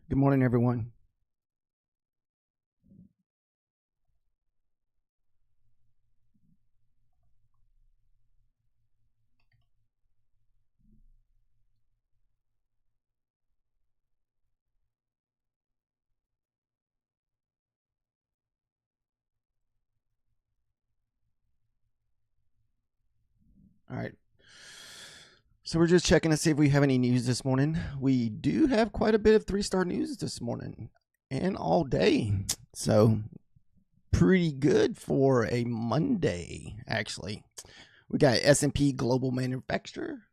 Good morning, everyone. All right. So we're just checking to see if we have any news this morning. We do have quite a bit of three-star news this morning and all day. So pretty good for a Monday, actually. We got S&P Global Manufacturer.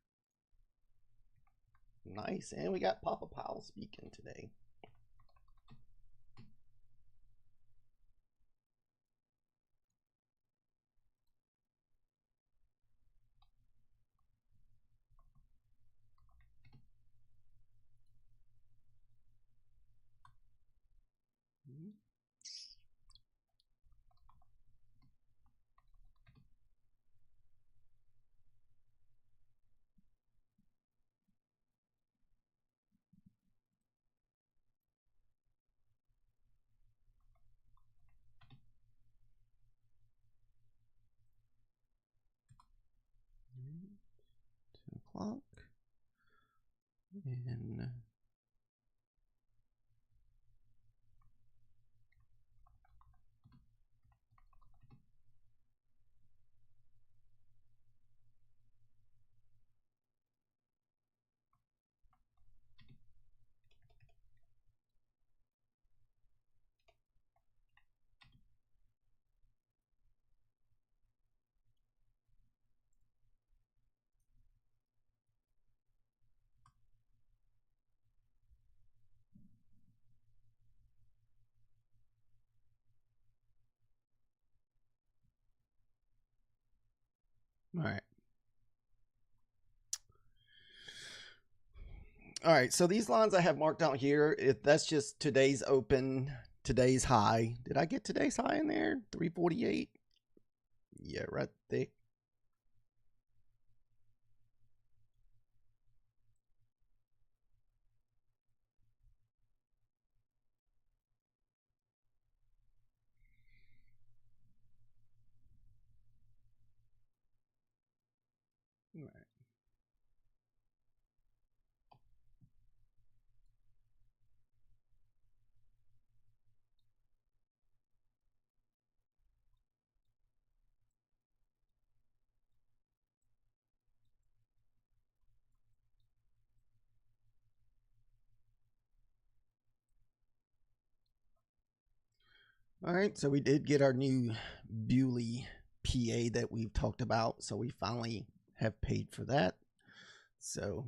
Nice. And we got Papa Powell speaking today. O'clock. And all right. All right, so these lines I have marked out here, if that's just today's open, today's high. Did I get today's high in there? 348. Yeah, right there. All right. All right, so we did get our new Bewley PA that we've talked about. So we finally have paid for that. So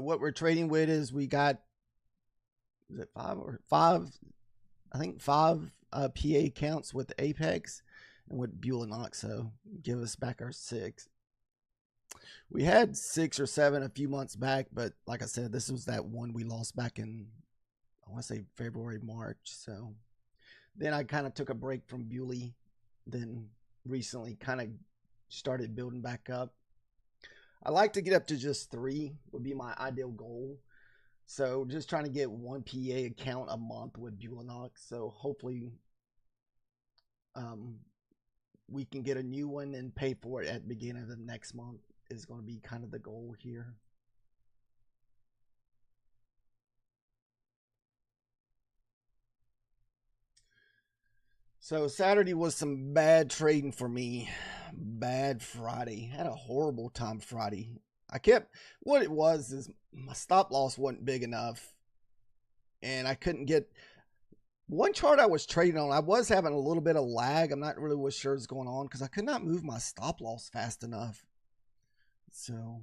what we're trading with is we got, is it five? I think five PA accounts with Apex and with Bewley Knox. So give us back our six. We had 6 or 7 a few months back, but like I said, this was that one we lost back in, I want to say February, March. So then I kind of took a break from Bewley. Then recently kind of started building back up. I like to get up to just 3 would be my ideal goal. So just trying to get one PA account a month with Bewley Knox. So hopefully um, we can get a new one and pay for it at the beginning of the next month is going to be kind of the goal here. So Saturday was some bad trading for me. Bad Friday. Had a horrible time Friday. I kept, what it was is my stop loss wasn't big enough and I couldn't get one chart I was trading on. I was having a little bit of lag. I'm not really sure what's going on because I could not move my stop loss fast enough. So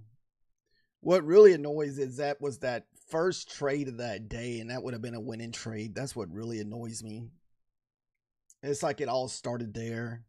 what really annoys is that was that first trade of that day, and that would have been a winning trade. That's what really annoys me. It's like it all started there.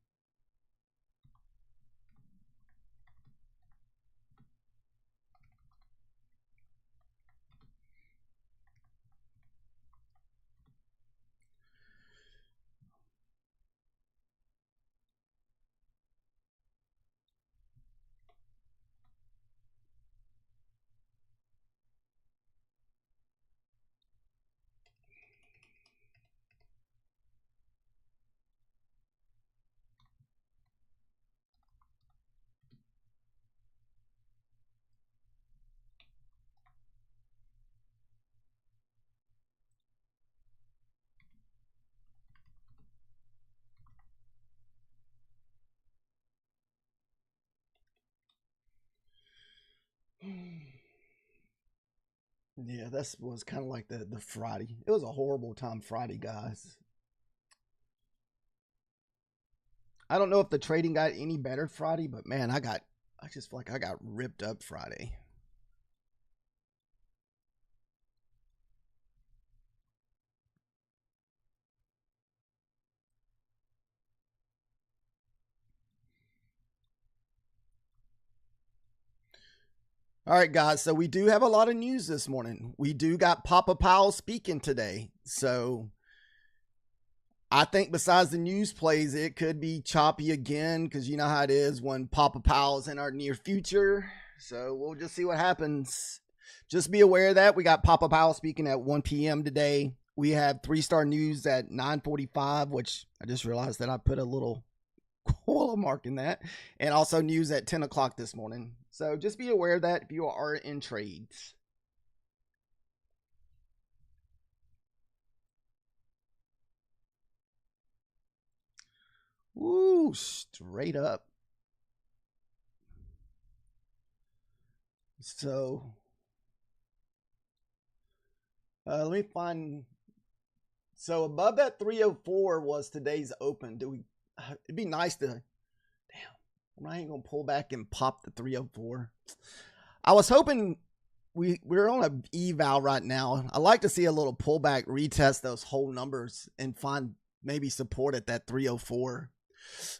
Yeah, this was kind of like the Friday. It was a horrible time Friday, guys. I don't know if the trading got any better Friday, but man, I just feel like I got ripped up Friday. All right, guys. So we do have a lot of news this morning. We do got Papa Powell speaking today. So I think besides the news plays, it could be choppy again because you know how it is when Papa Powell's in our near future. So we'll just see what happens. Just be aware of that. We got Papa Powell speaking at 1 p.m. today. We have 3-star news at 9:45, which I just realized that I put a little koala mark in that, and also news at 10 o'clock this morning. So just be aware of that if you are in trades. Woo, straight up. So let me find. So above that 304 was today's open. Do we? It'd be nice to. Damn, I ain't gonna pull back and pop the 304. I was hoping we're on a eval right now. I like to see a little pullback, retest those whole numbers, and find maybe support at that 304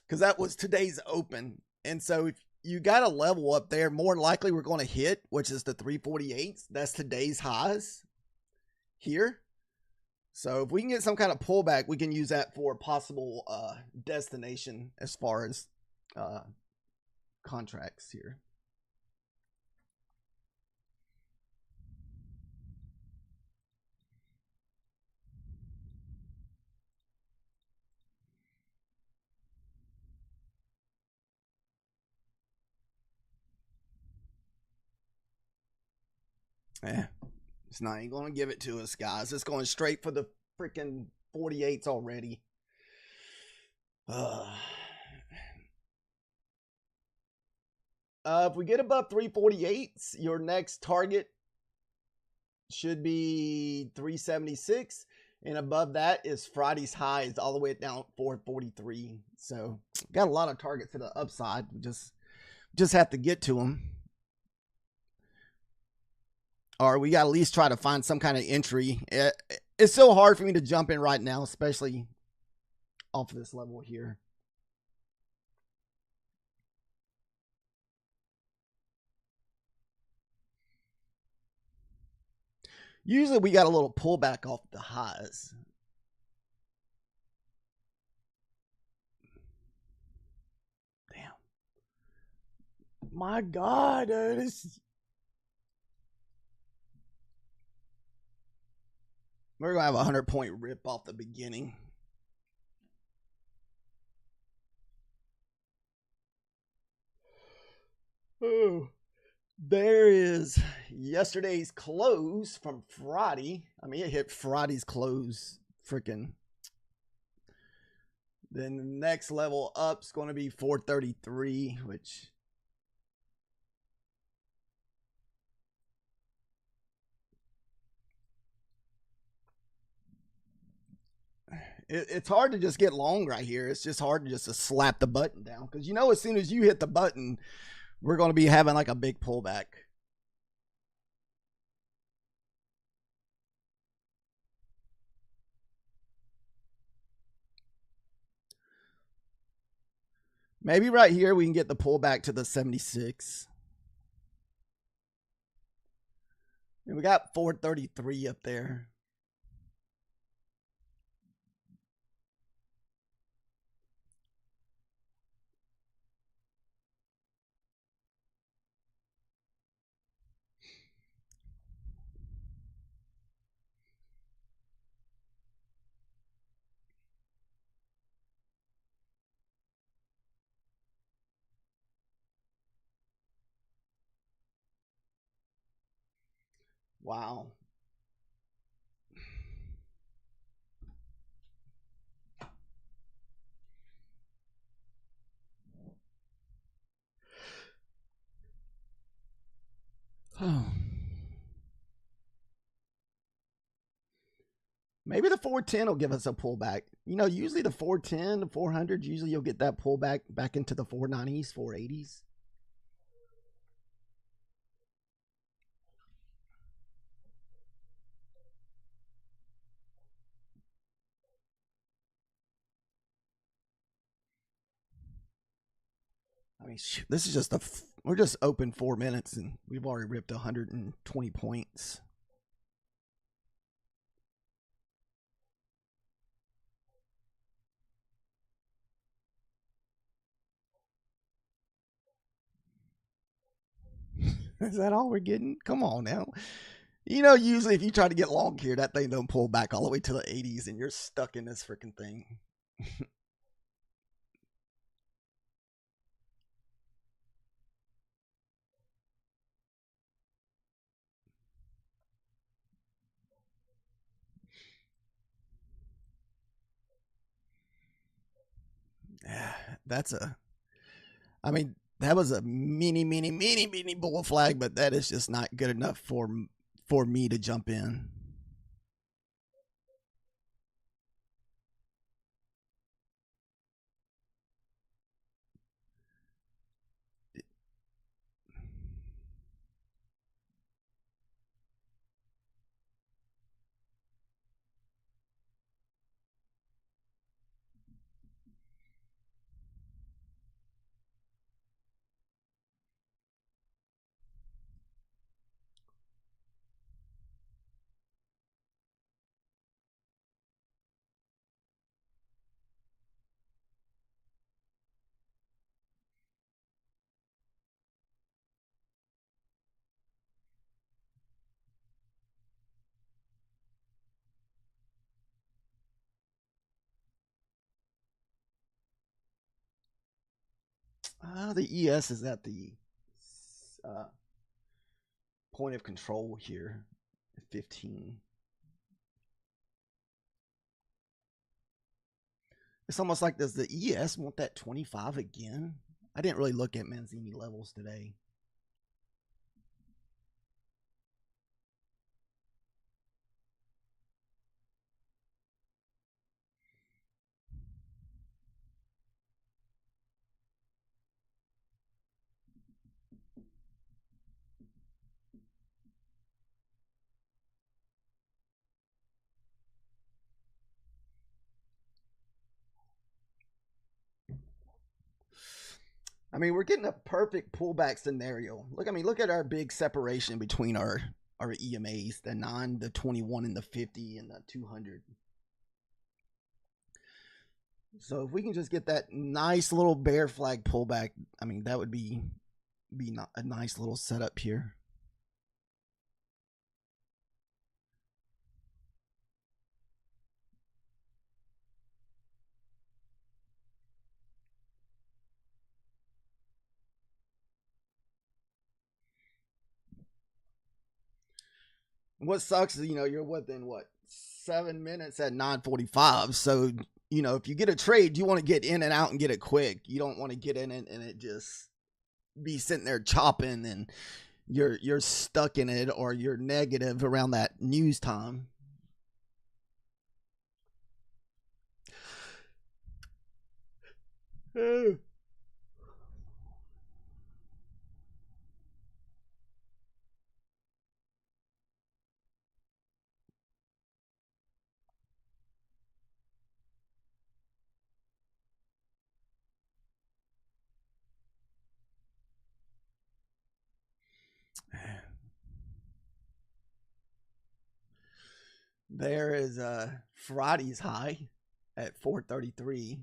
because that was today's open. And so if you got a level up there, more likely we're going to hit, which is the 348s. That's today's highs here. So if we can get some kind of pullback, we can use that for possible destination as far as contracts here. Yeah, it's not even going to give it to us, guys. It's going straight for the freaking 48s already. If we get above 348s, your next target should be 376, and above that is Friday's highs all the way down at 443. So got a lot of targets to the upside. We just have to get to them, or we got to at least try to find some kind of entry. It's so hard for me to jump in right now, especially off of this level here. Usually we got a little pullback off the highs. Damn. My God, this. We're going to have a 100-point rip off the beginning. Oh. There is yesterday's close from Friday. I mean, it hit Friday's close. Freaking. Then the next level up is going to be 433, which. It's hard to just get long right here. It's just hard to just to slap the button down because you know as soon as you hit the button, we're going to be having like a big pullback. Maybe right here we can get the pullback to the 76. And we got 433 up there. Wow. Maybe the 410 will give us a pullback. You know, usually the 410, the 400, usually you'll get that pullback back into the 490s, 480s. I mean, this is just we're just open 4 minutes and we've already ripped 120 points. Is that all we're getting? Come on now. You know, usually if you try to get long here, that thing don't pull back all the way to the 80s and you're stuck in this freaking thing. I mean, that was a mini bull flag, but that is just not good enough for me to jump in. The ES is at the point of control here, 15. It's almost like, does the ES want that 25 again? I didn't really look at Manzini levels today. I mean, we're getting a perfect pullback scenario. Look at our big separation between our EMAs, the 9, the 21, and the 50, and the 200. So if we can just get that nice little bear flag pullback, I mean, that would be a nice little setup here. What sucks is, you know, you're within 7 minutes at 9:45. So, you know, if you get a trade, you want to get in and out and get it quick. You don't want to get in it and it just be sitting there chopping and you're stuck in it, or you're negative around that news time. There is Friday's high at 433.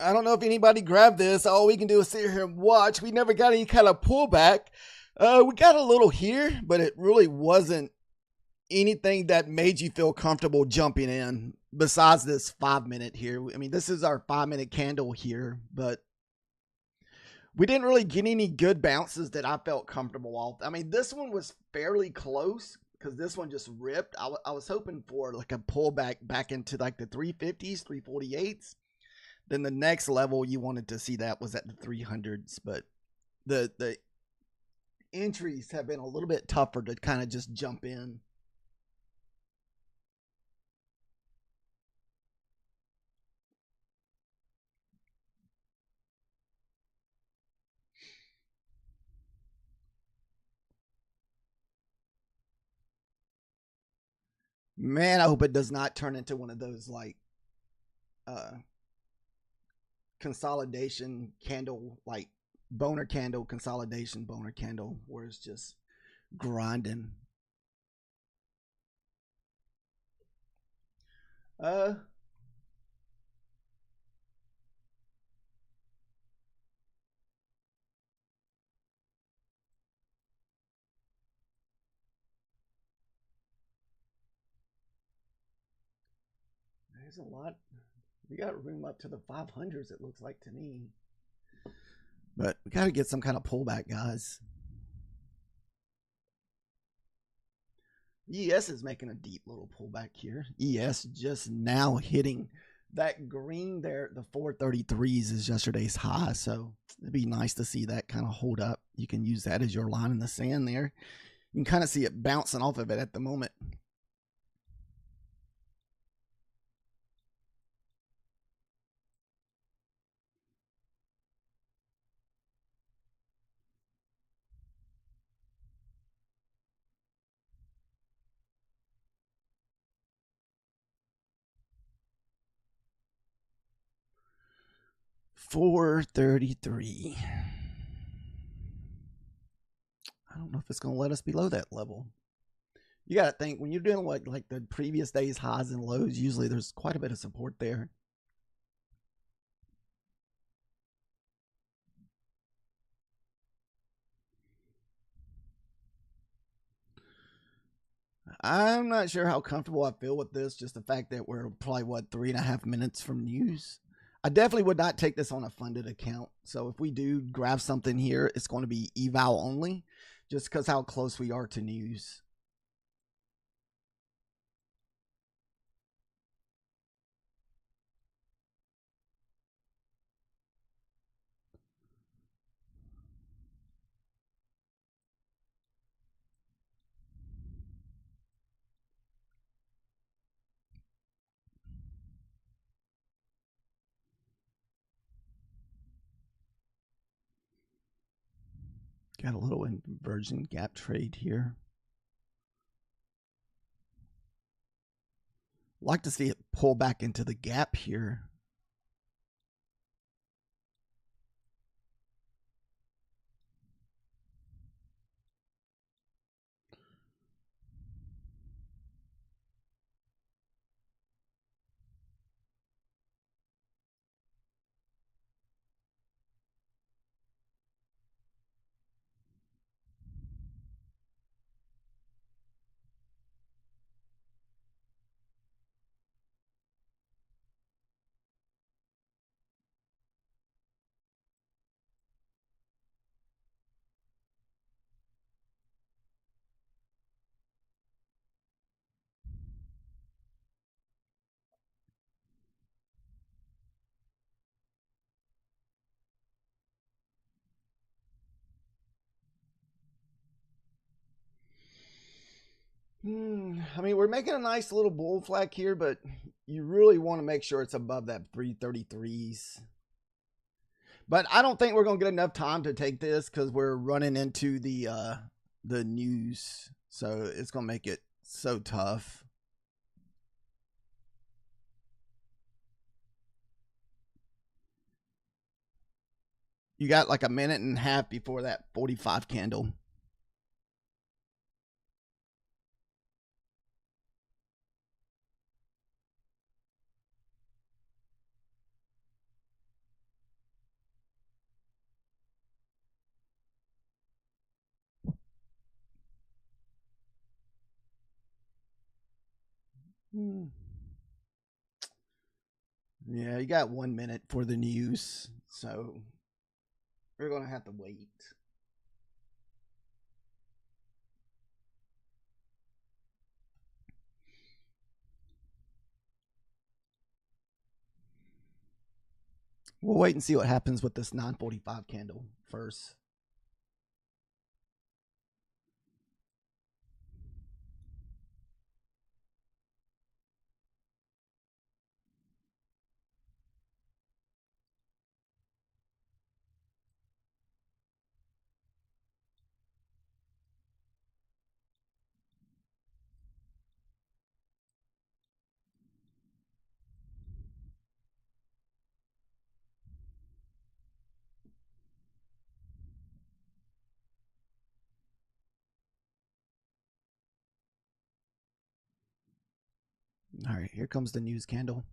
I don't know if anybody grabbed this. All we can do is sit here and watch. We never got any kind of pullback. We got a little here, but it really wasn't anything that made you feel comfortable jumping in. besides this 5 minute here. I mean, this is our 5 minute candle here, but we didn't really get any good bounces that I felt comfortable off. I mean, this one was fairly close because this one just ripped. I was hoping for like a pullback back into like the 350s, 348s. Then the next level you wanted to see that was at the 300s, but the entries have been a little bit tougher to kind of just jump in. Man, I hope it does not turn into one of those like uh consolidation candle, like boner candle consolidation boner candle, where it's just grinding. Uh there's a lot. We got room up to the 500s, it looks like to me. But we got to get some kind of pullback, guys. ES is making a deep little pullback here. ES just now hitting that green there. The 433s is yesterday's high, so it'd be nice to see that kind of hold up. You can use that as your line in the sand there. You can kind of see it bouncing off of it at the moment. $433. I don't know if it's going to let us below that level. You got to think when you're doing like the previous day's highs and lows, usually there's quite a bit of support there. I'm not sure how comfortable I feel with this. Just the fact that we're probably, what, 3.5 minutes from news. I definitely would not take this on a funded account. So if we do grab something here, it's going to be eval only, just because how close we are to news. Got a little inversion gap trade here. Like to see it pull back into the gap here. I mean, we're making a nice little bull flag here, but you really want to make sure it's above that 333s. But I don't think we're gonna get enough time to take this because we're running into the news, so it's gonna make it so tough. You got like a minute and a half before that 45 candle. Hmm. Yeah, you got 1 minute for the news, so we're gonna have to wait. We'll wait and see what happens with this 945 candle first. All right, here comes the news candle.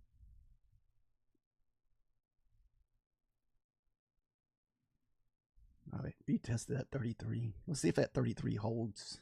All right, retested at 33. Let's see if that 33 holds.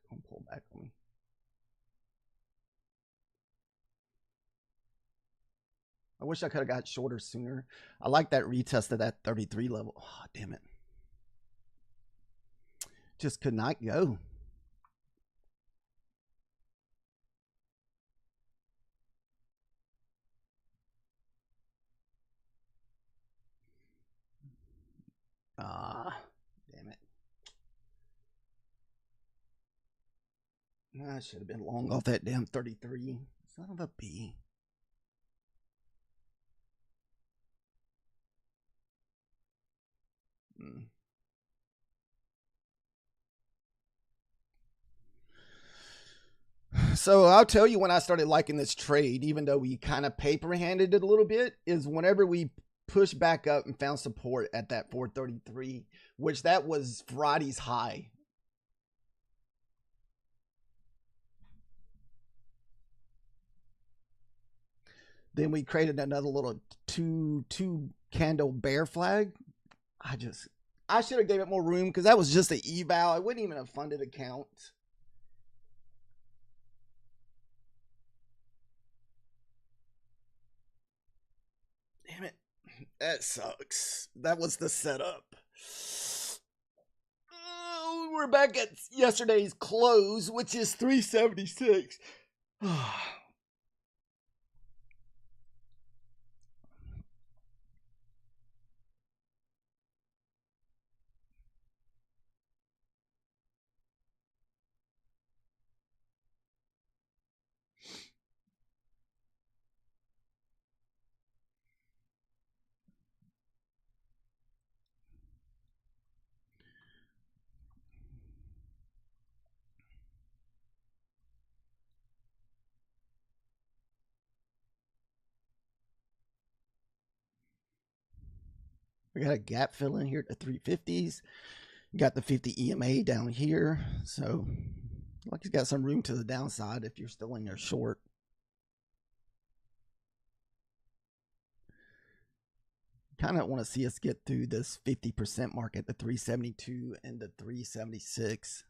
Gonna pull back on me. I wish I could have got shorter sooner. I like that retest of that 33 level. Oh, damn it. Just could not go. Ah, damn it. I should have been long off that damn 33. Son of a B. So I'll tell you when I started liking this trade, even though we kind of paper handed it a little bit, is whenever we pushed back up and found support at that 433, which that was Friday's high. Then we created another little two candle bear flag. I should have gave it more room because that was just an eval. I wouldn't even have funded account. Damn it. That sucks. That was the setup. Oh, we're back at yesterday's close, which is 376. We got a gap fill in here at the 350s. Got the 50 EMA down here. So, like he's got some room to the downside if you're still in there short. Kind of want to see us get through this 50% mark at the 372 and the 376.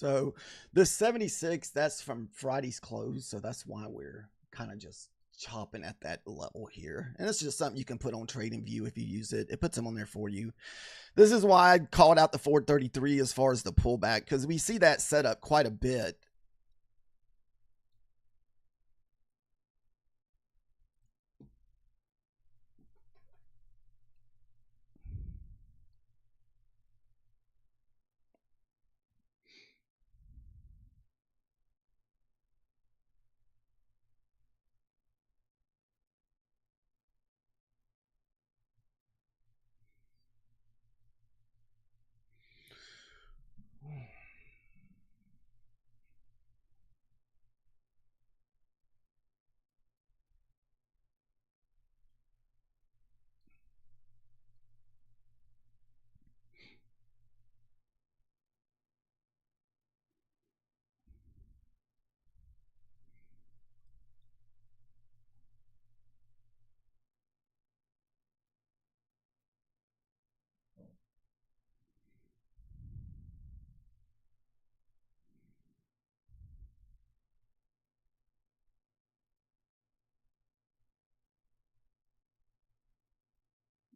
So this 76, that's from Friday's close. So that's why we're kind of just chopping at that level here. And it's just something you can put on TradingView if you use it. It puts them on there for you. This is why I called out the 433 as far as the pullback, because we see that set up quite a bit.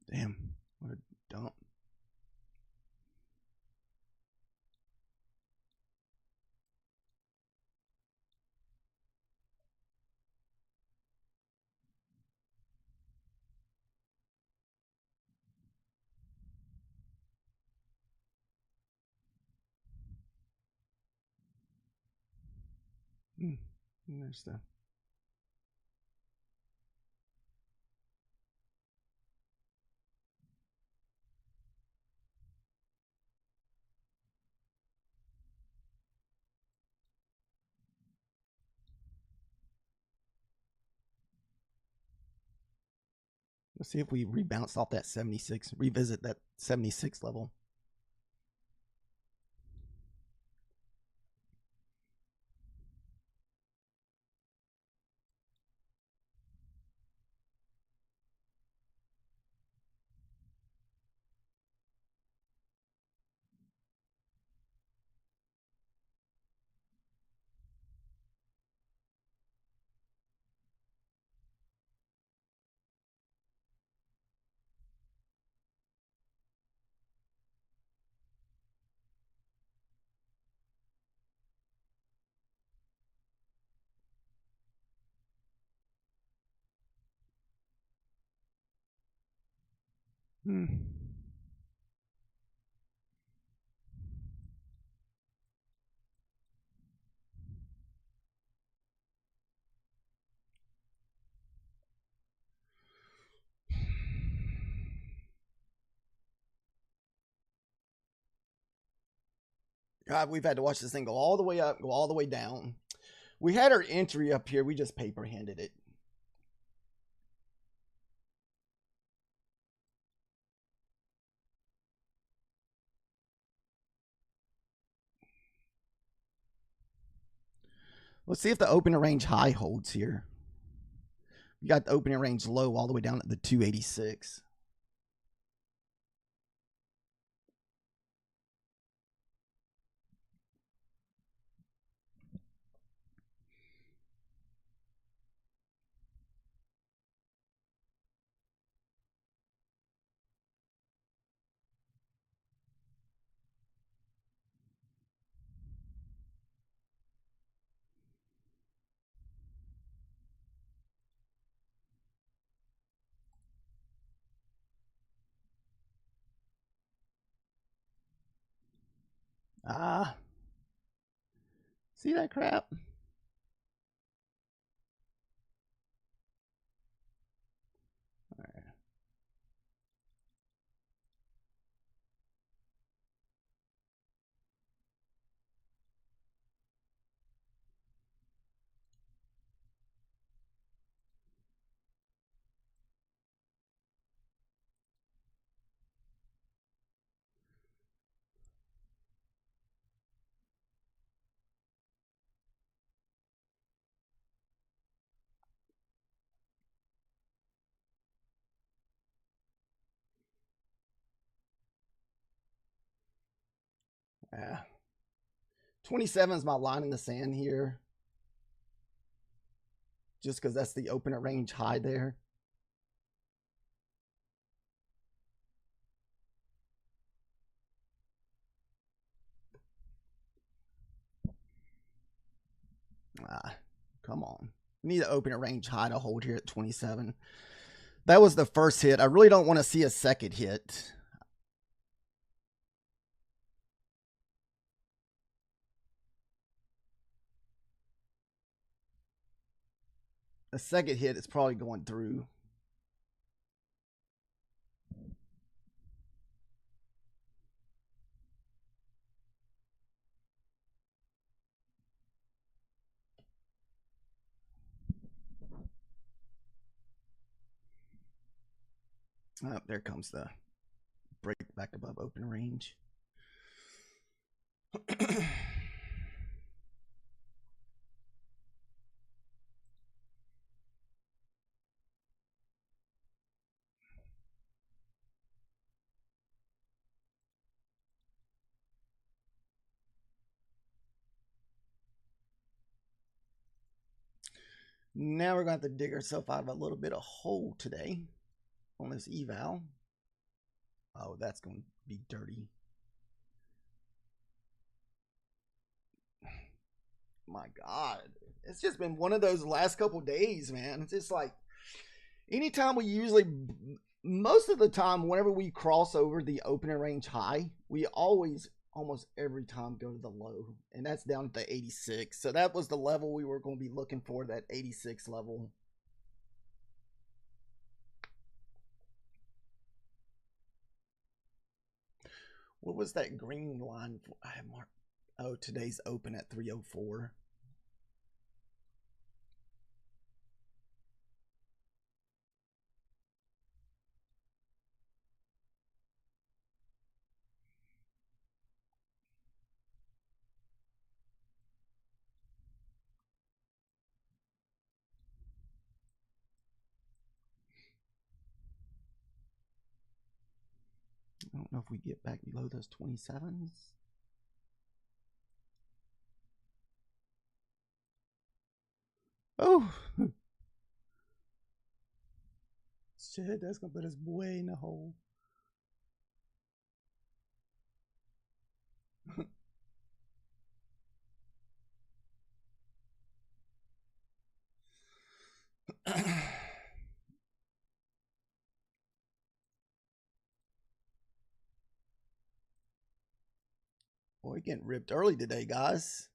Damn, what a dump. There's the let's see if we rebounce off that 76, revisit that 76 level. God, we've had to watch this thing go all the way up, go all the way down. We had our entry up here. We just paper handed it. Let's see if the opening range high holds here. We got the opening range low all the way down at the 286. Ah, see that crap? All right. Yeah. 27 is my line in the sand here. Just because that's the open at range high there. Come on. We need to open a range high to hold here at 27. That was the first hit. I really don't want to see a second hit. A second hit is probably going through. Oh, there comes the break back above open range. Now we're going to have to dig ourselves out of a little bit of hole today on this eval. Oh, that's going to be dirty. My God. It's just been one of those last couple days, man. It's just like anytime we usually, most of the time, whenever we cross over the opening range high, we always, almost every time, go to the low. And that's down to 86. So that was the level we were going to be looking for, that 86 level. What was that green line for? I have marked. Oh, today's open at 304. I don't know if we get back below those 27s. Oh, shit, that's gonna put us way in the hole. Boy, getting ripped early today, guys.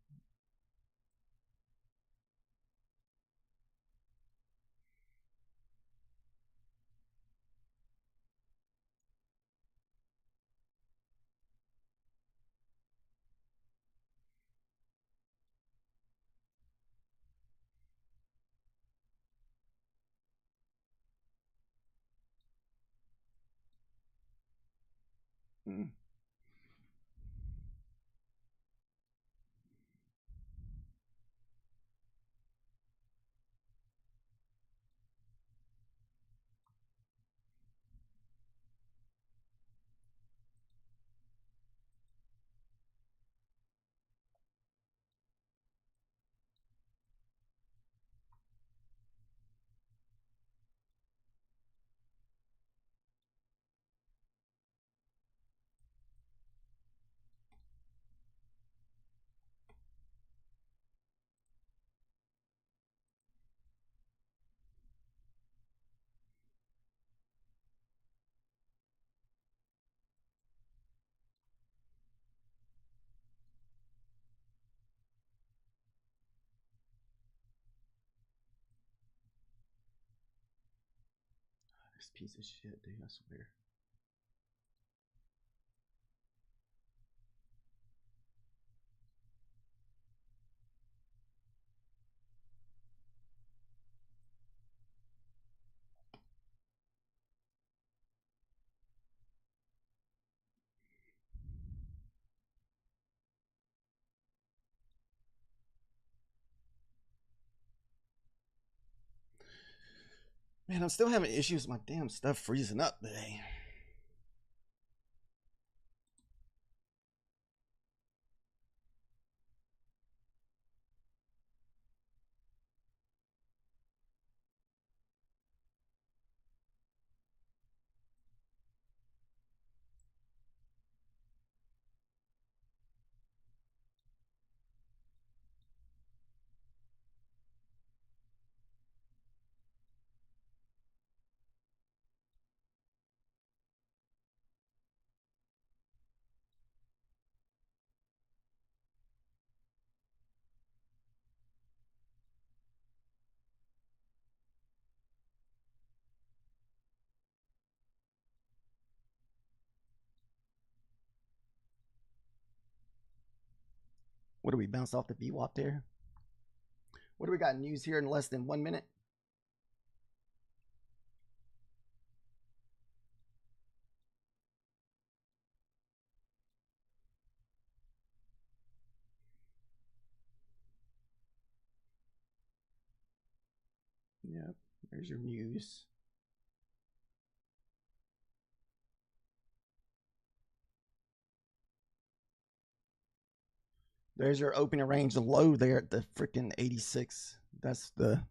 This piece of shit, dude, I swear. Man, I'm still having issues with my damn stuff freezing up today. What do we bounce off the VWAP there? What do we got news here in less than 1 minute? Yep, there's your news. There's your opening range low there at the freaking 86. That's the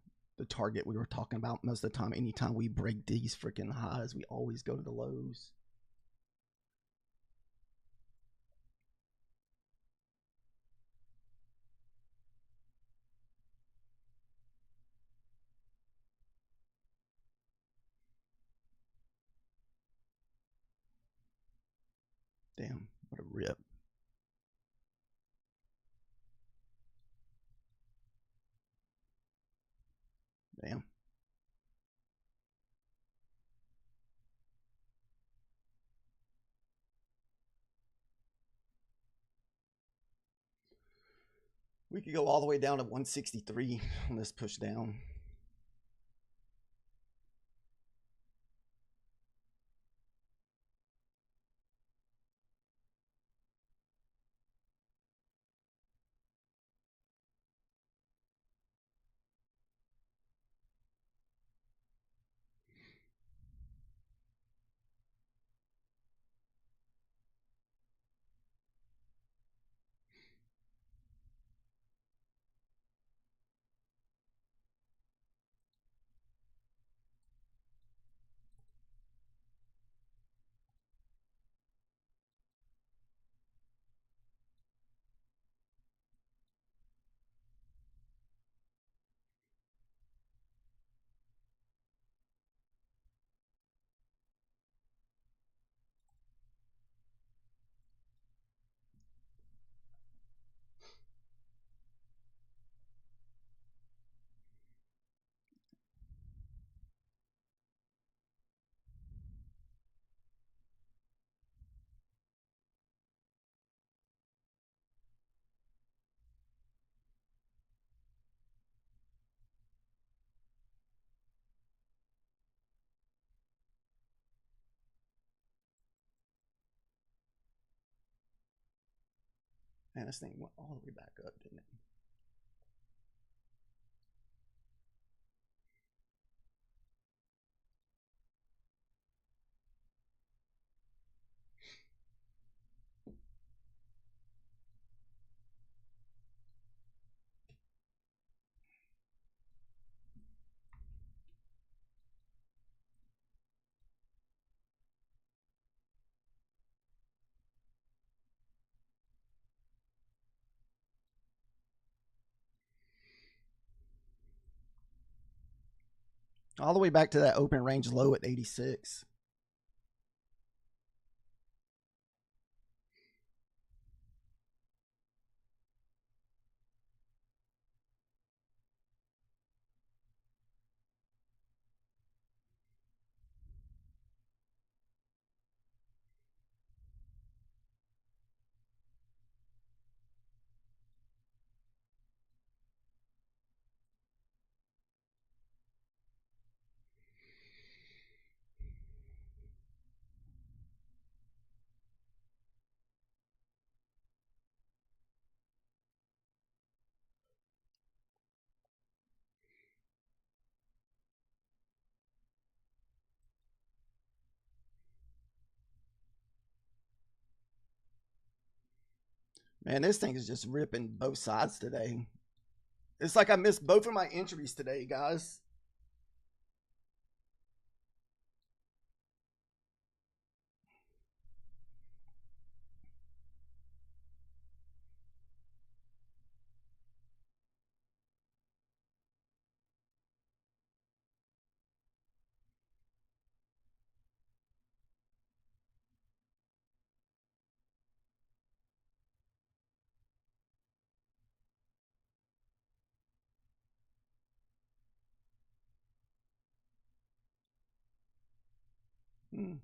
target we were talking about most of the time. Anytime we break these freaking highs, we always go to the lows. Damn, what a rip. Damn. We could go all the way down to 163 on this push down. Man, this thing went all the way back up, didn't it? All the way back to that open range low at 86. Man, this thing is just ripping both sides today. It's like I missed both of my entries today, guys. Hmm.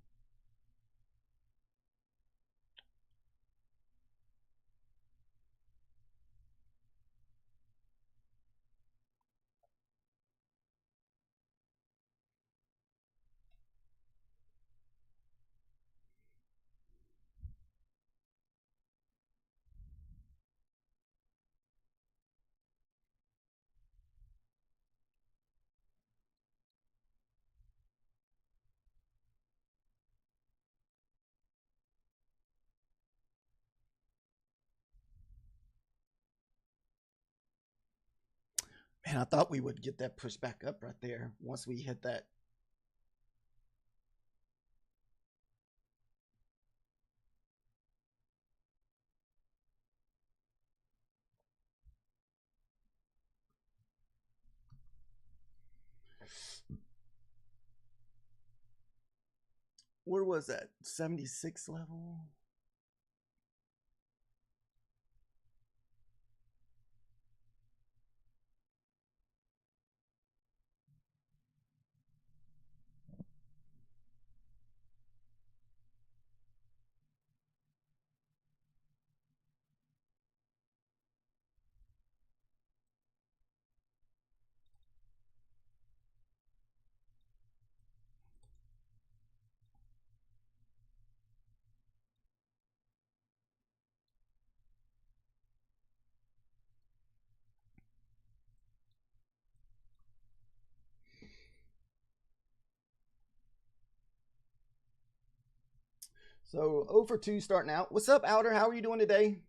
Man, I thought we would get that push back up right there once we hit that. Where was that? 76 level? So 0 for 2 starting out. What's up, Outer? How are you doing today?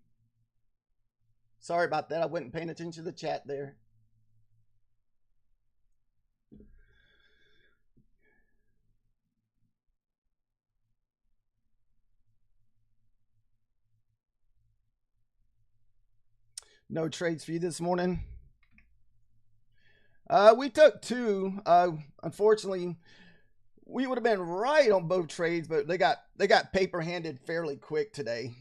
Sorry about that. I wasn't paying attention to the chat there. No trades for you this morning. We took 2. Unfortunately, we would have been right on both trades, but they got paper handed fairly quick today.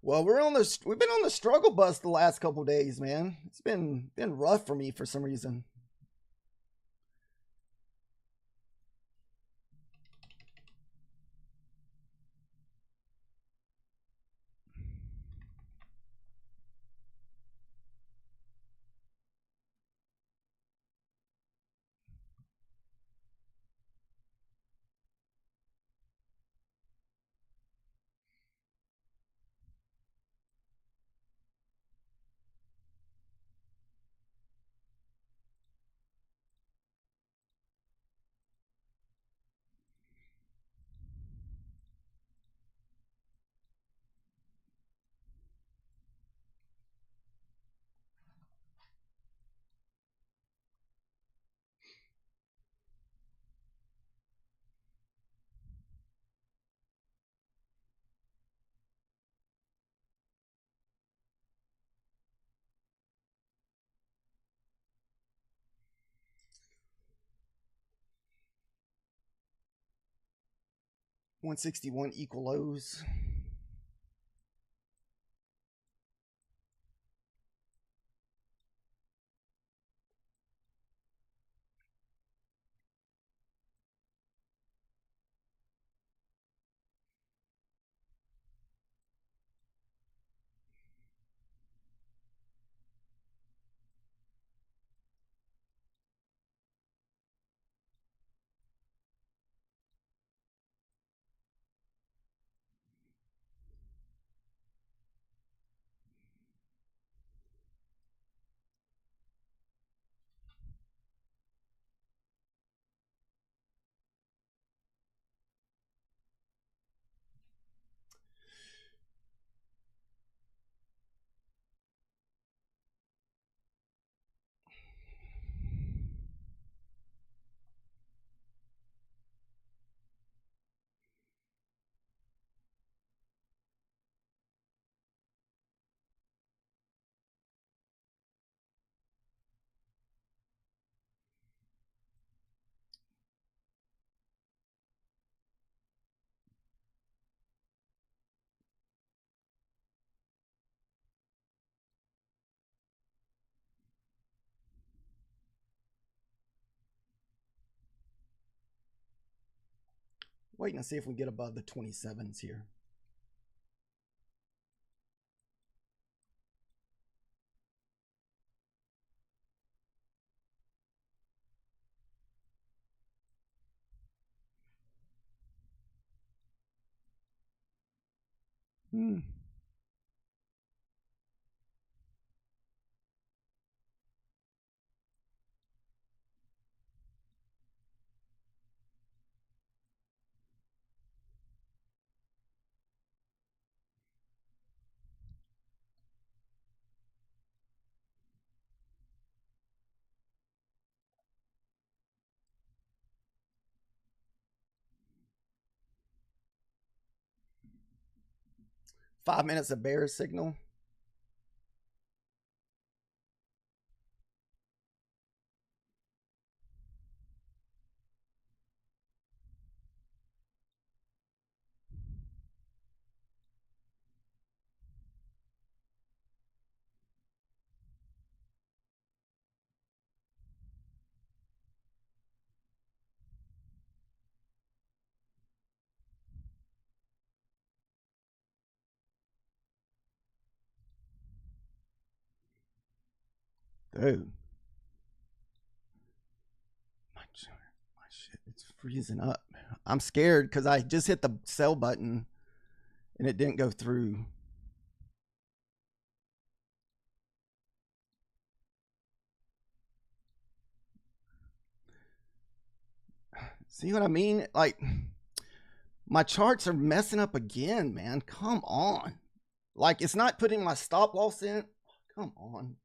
Well, we've been on the struggle bus the last couple days, man. It's been rough for me for some reason. $161 equal lows. Waiting to see if we get above the 27s here. Hmm. Five minutes of bear signal. Dude. My shit, it's freezing up. I'm scared because I just hit the sell button and it didn't go through. See what I mean? Like, my charts are messing up again, man. Come on. Like, it's not putting my stop loss in. Come on.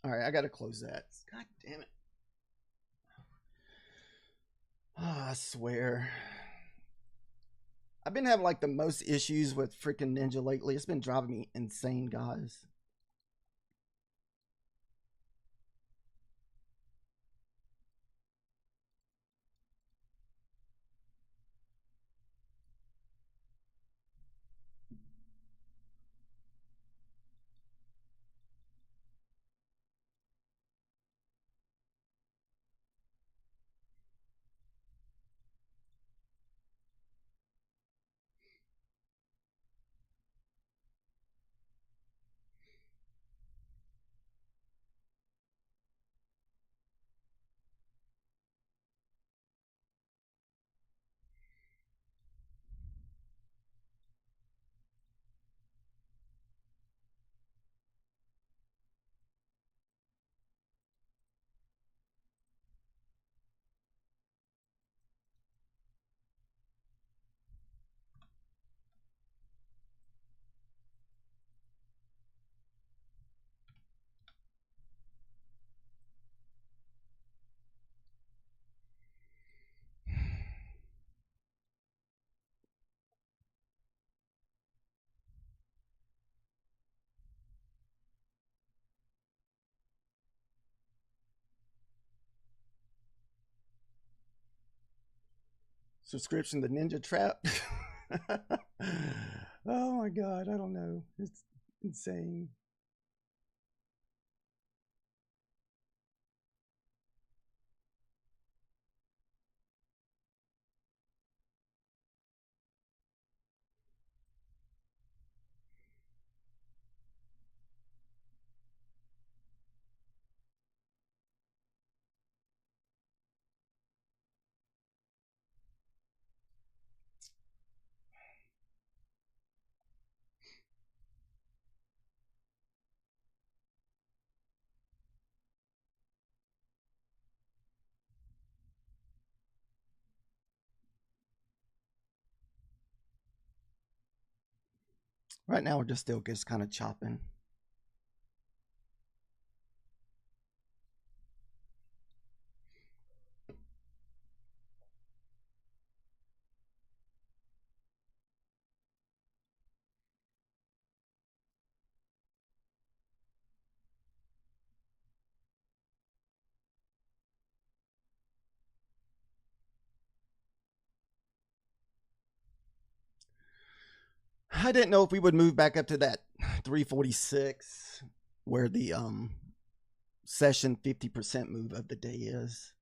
All right, I got to close that. God damn it. Oh, I swear. I've been having like the most issues with freaking Ninja lately. It's been driving me insane, guys. Subscription to Ninja Trap. Oh my god, I don't know. It's insane. Right now, we're just still just kind of chopping. I didn't know if we would move back up to that 346 where the session 50% move of the day is.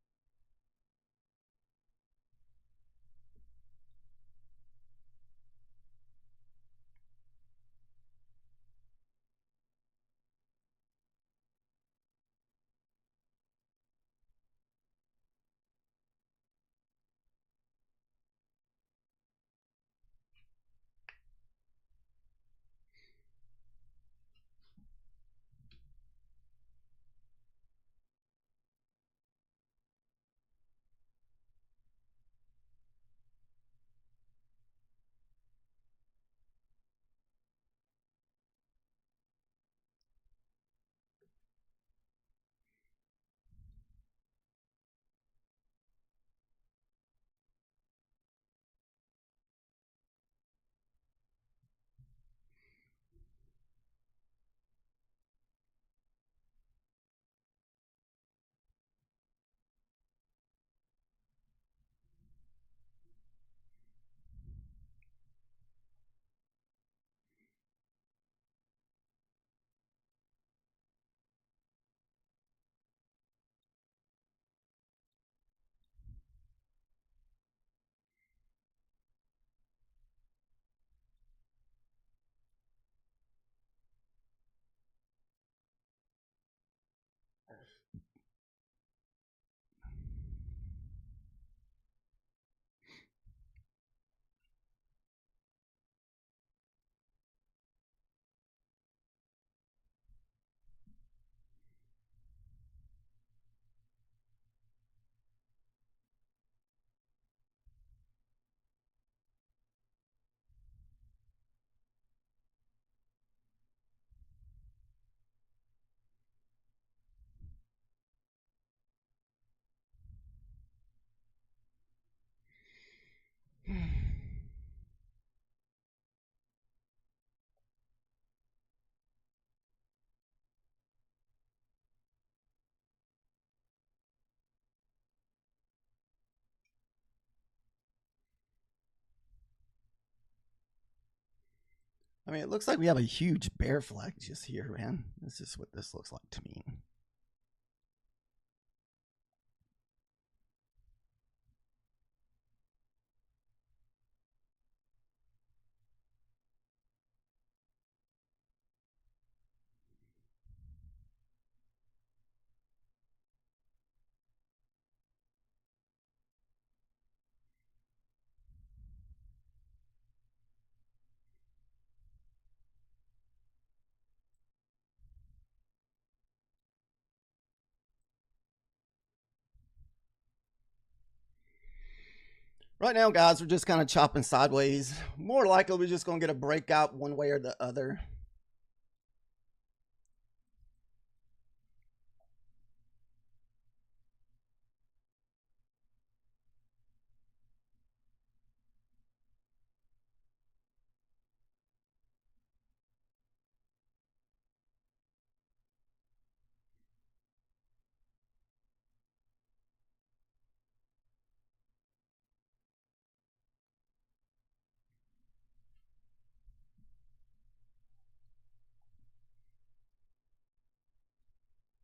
I mean, it looks like we have a huge bear flag just here, man. This is what this looks like to me. Right now, guys, we're just kind of chopping sideways. More likely, we're just going to get a breakout one way or the other.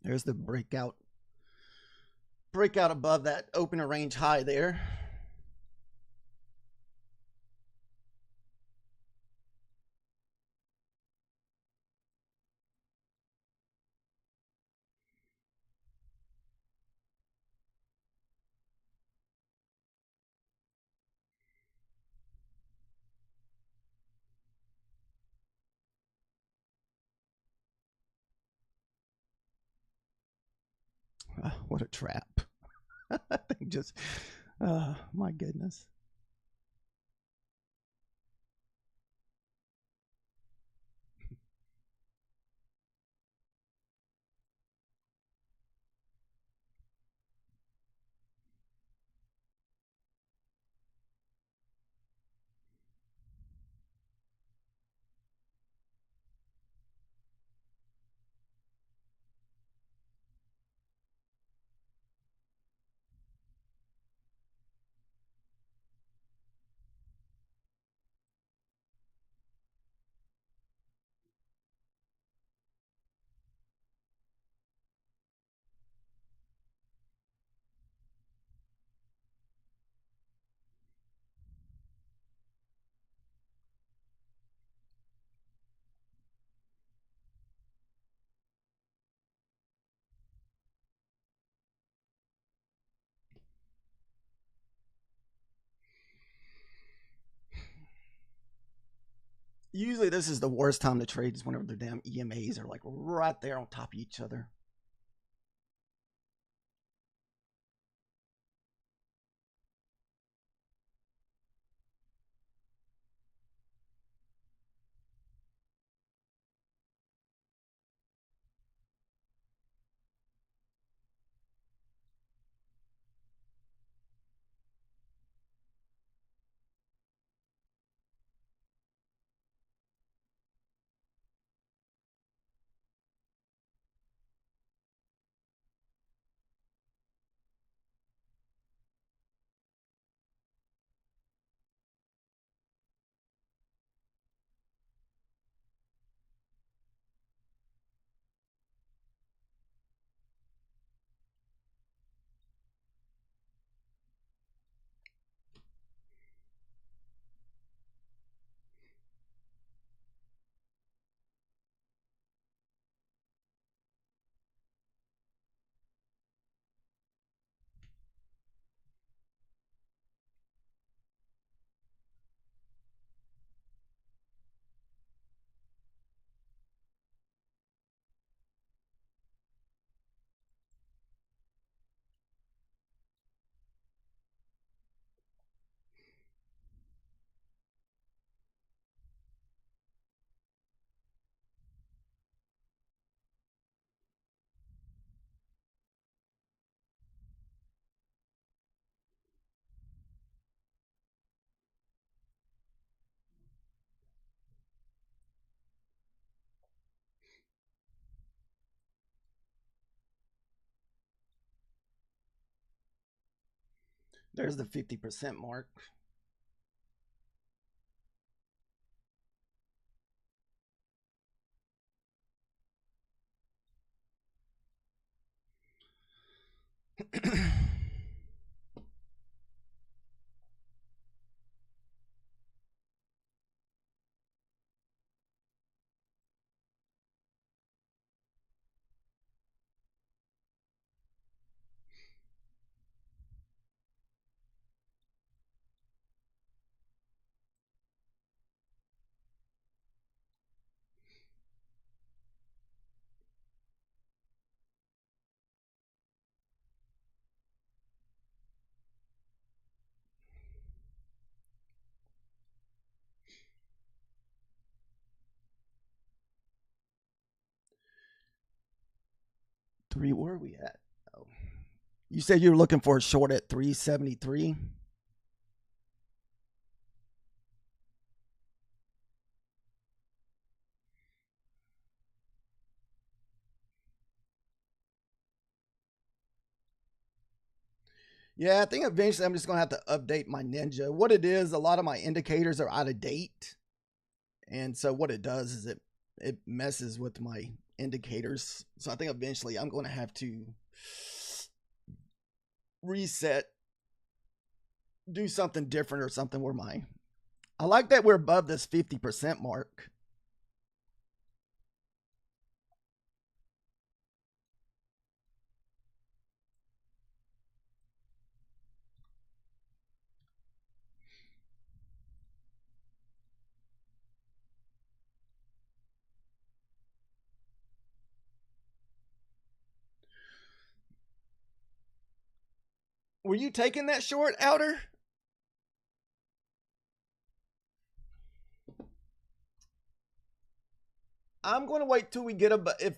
There's the breakout above that opener range high there. What a trap. I think just, my goodness. Usually this is the worst time to trade is whenever the damn EMAs are like right there on top of each other. There's the 50% mark. Where are we at? Oh. You said you were looking for a short at 373. Yeah, I think eventually I'm just going to have to update my Ninja. What it is, a lot of my indicators are out of date. And so what it does is it messes with my indicators. So I think eventually I'm going to have to reset, do something different or something where my I like that we're above this 50% mark. Were you taking that short outer? I'm going to wait till we get a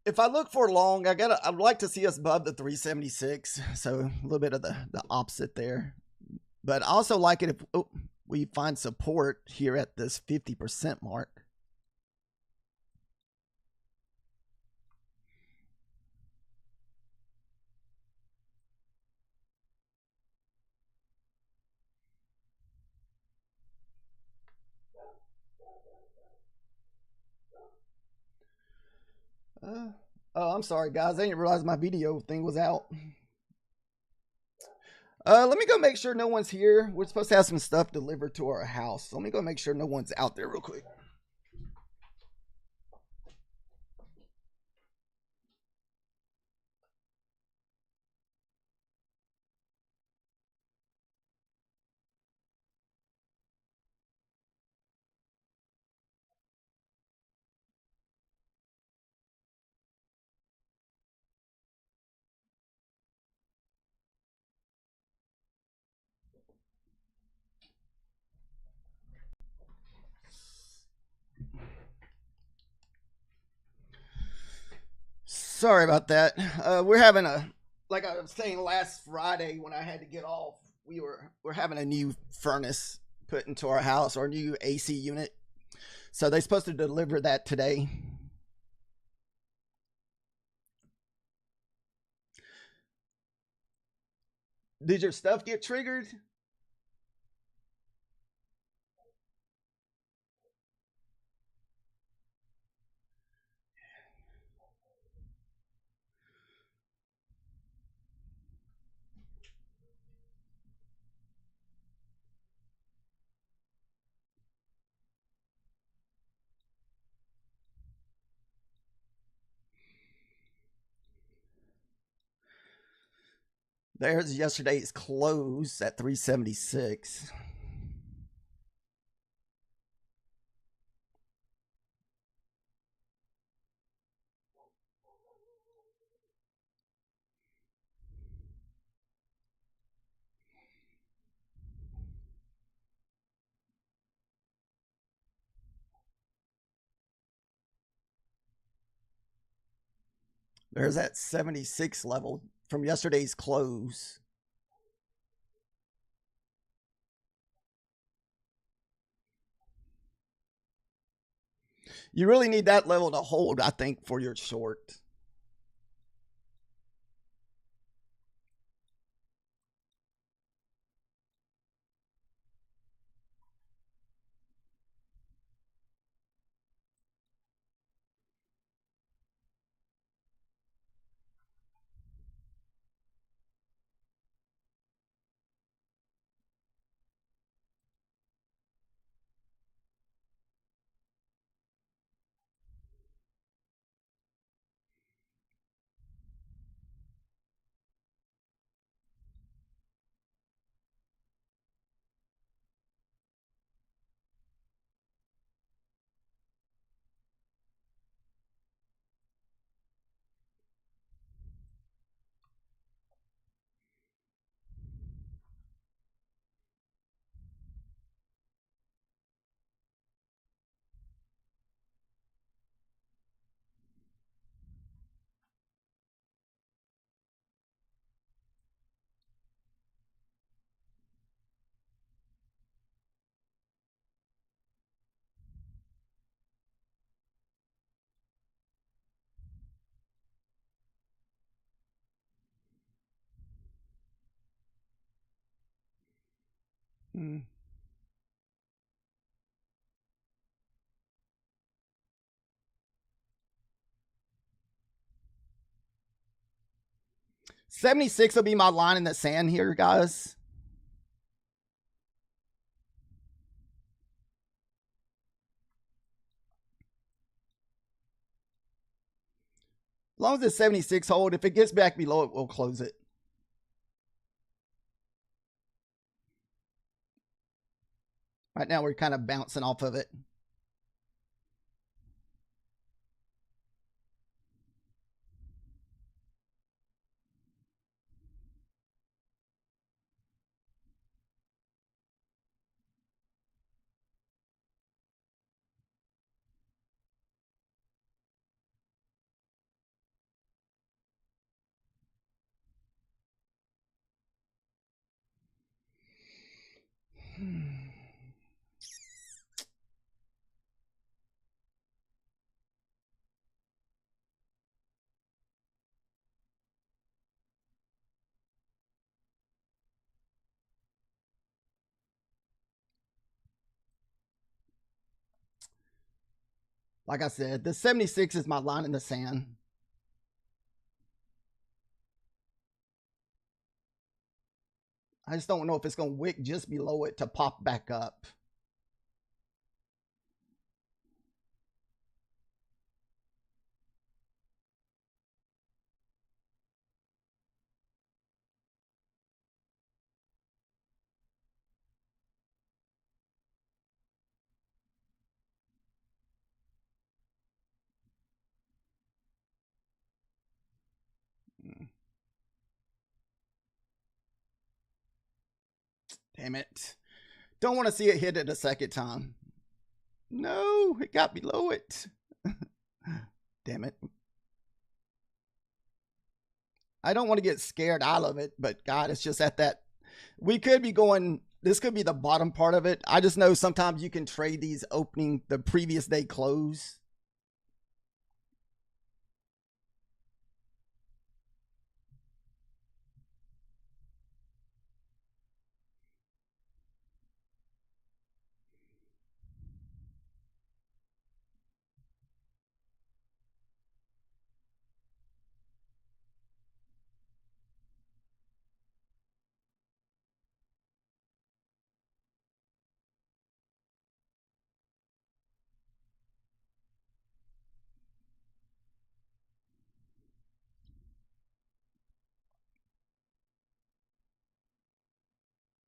if I look for long, I'd like to see us above the 376. So a little bit of the opposite there. But I also like it if we find support here at this 50% mark. Oh, I'm sorry, guys. I didn't realize my video thing was out. Let me go make sure no one's here. We're supposed to have some stuff delivered to our house. So let me go make sure no one's out there real quick. Sorry about that. We're having like I was saying last Friday when I had to get off. We're having a new furnace put into our house, our new AC unit. So they're supposed to deliver that today. Did your stuff get triggered? There's yesterday's close at 376. There's that 76 level from yesterday's close. You really need that level to hold, I think, for your short. Hmm. 76 will be my line in the sand here, guys. As long as it's 76 hold, if it gets back below it, we'll close it. Right now, we're kind of bouncing off of it. Like I said, the 76 is my line in the sand. I just don't know if it's going to wick just below it to pop back up. Damn it. Don't want to see it hit it a second time. No, it got below it. Damn it. I don't want to get scared out of it, but God, it's just at that. We could be going. This could be the bottom part of it. I just know sometimes you can trade these opening the previous day close.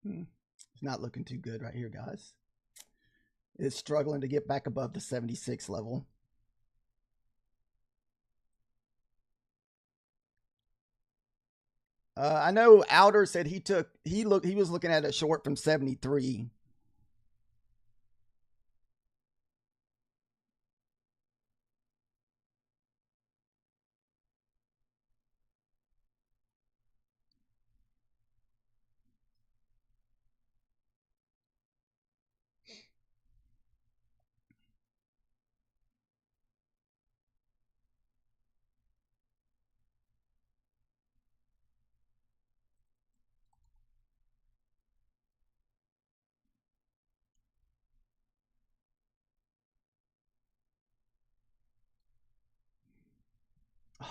It's not looking too good right here, guys. It's struggling to get back above the 76 level. I know Outer said he was looking at a short from 73.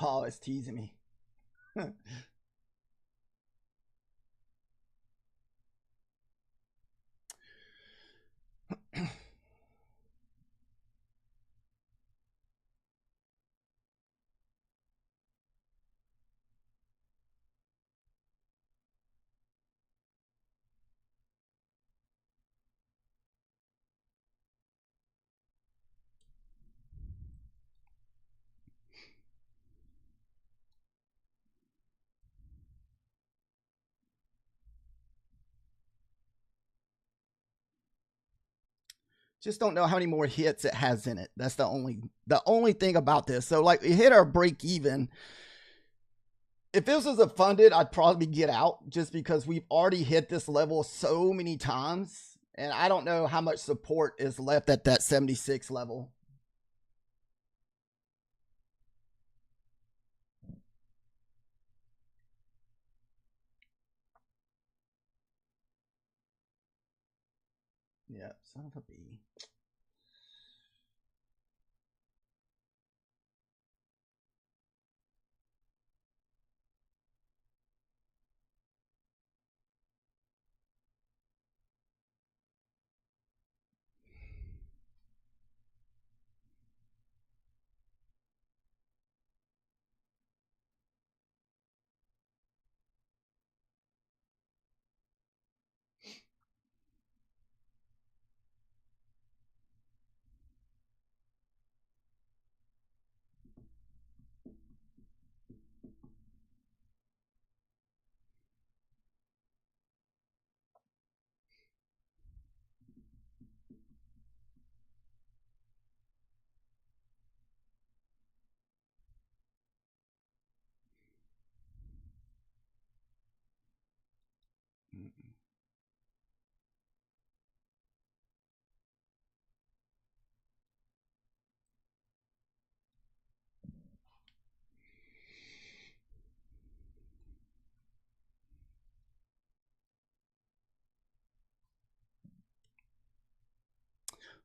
Oh, it's teasing me. Just don't know how many more hits it has in it. That's the only thing about this. So like we hit our break even. If this was a funded, I'd probably get out just because we've already hit this level so many times. And I don't know how much support is left at that 76 level. Yeah, son of a bee.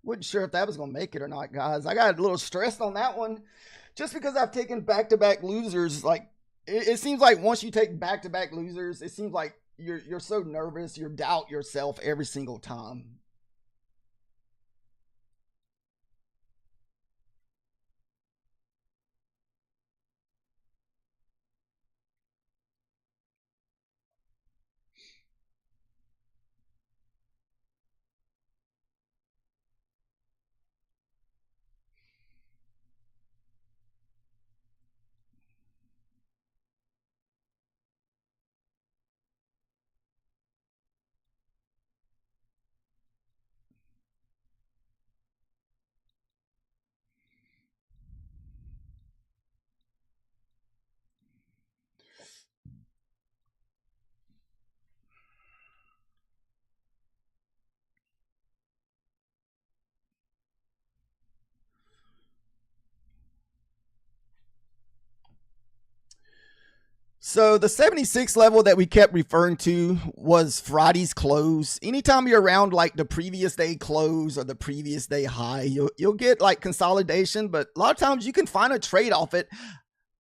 Wasn't sure if that was going to make it or not, guys. I got a little stressed on that one just because I've taken back to back losers. Like, it seems like once you take back to back losers, it seems like you're so nervous, you doubt yourself every single time. So the 76 level that we kept referring to was Friday's close. Anytime you're around like the previous day close or the previous day high, you'll get like consolidation, but a lot of times you can find a trade off it.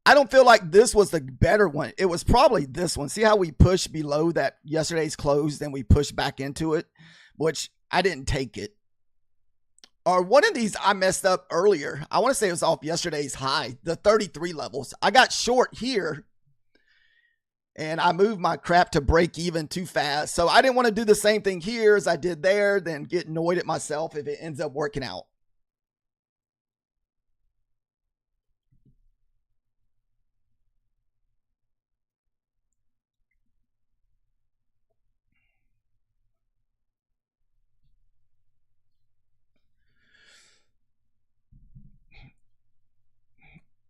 I don't feel like this was the better one. It was probably this one. See how we pushed below that yesterday's close, then we pushed back into it, which I didn't take it. Or one of these I messed up earlier. I want to say it was off yesterday's high, the 33 levels. I got short here and I moved my crap to break even too fast. So I didn't want to do the same thing here as I did there, then get annoyed at myself if it ends up working out.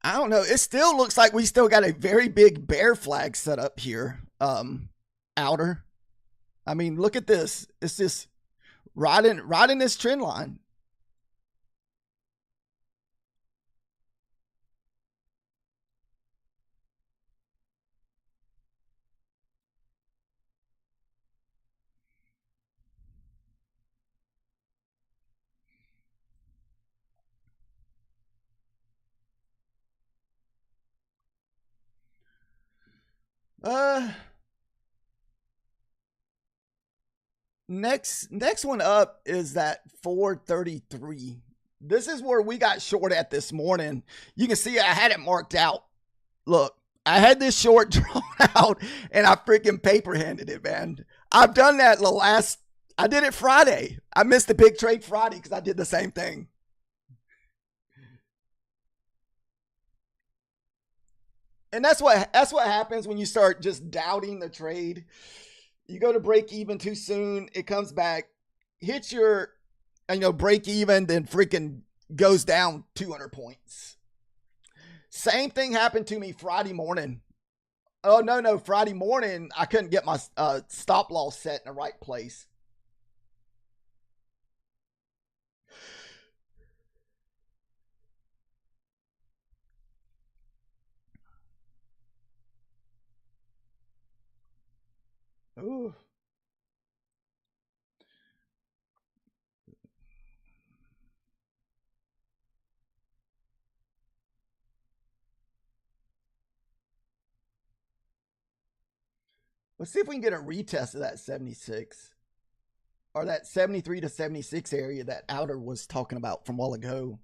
I don't know. It still looks like we still got a very big bear flag set up here. Outer. I mean, look at this. It's just riding this trend line. Uh next one up is that 433. This is where we got short at this morning. You can see I had it marked out. Look, I had this short drawn out and I freaking paper handed it, man. I've done that I did it Friday. I missed the big trade Friday because I did the same thing. And that's what happens when you start just doubting the trade. You go to break even too soon, it comes back, hits your break even, then freaking goes down 200 points. Same thing happened to me Friday morning. Oh no, Friday morning I couldn't get my stop loss set in the right place. Ooh. Let's see if we can get a retest of that 76 or that 73 to 76 area that Outer was talking about from a while ago.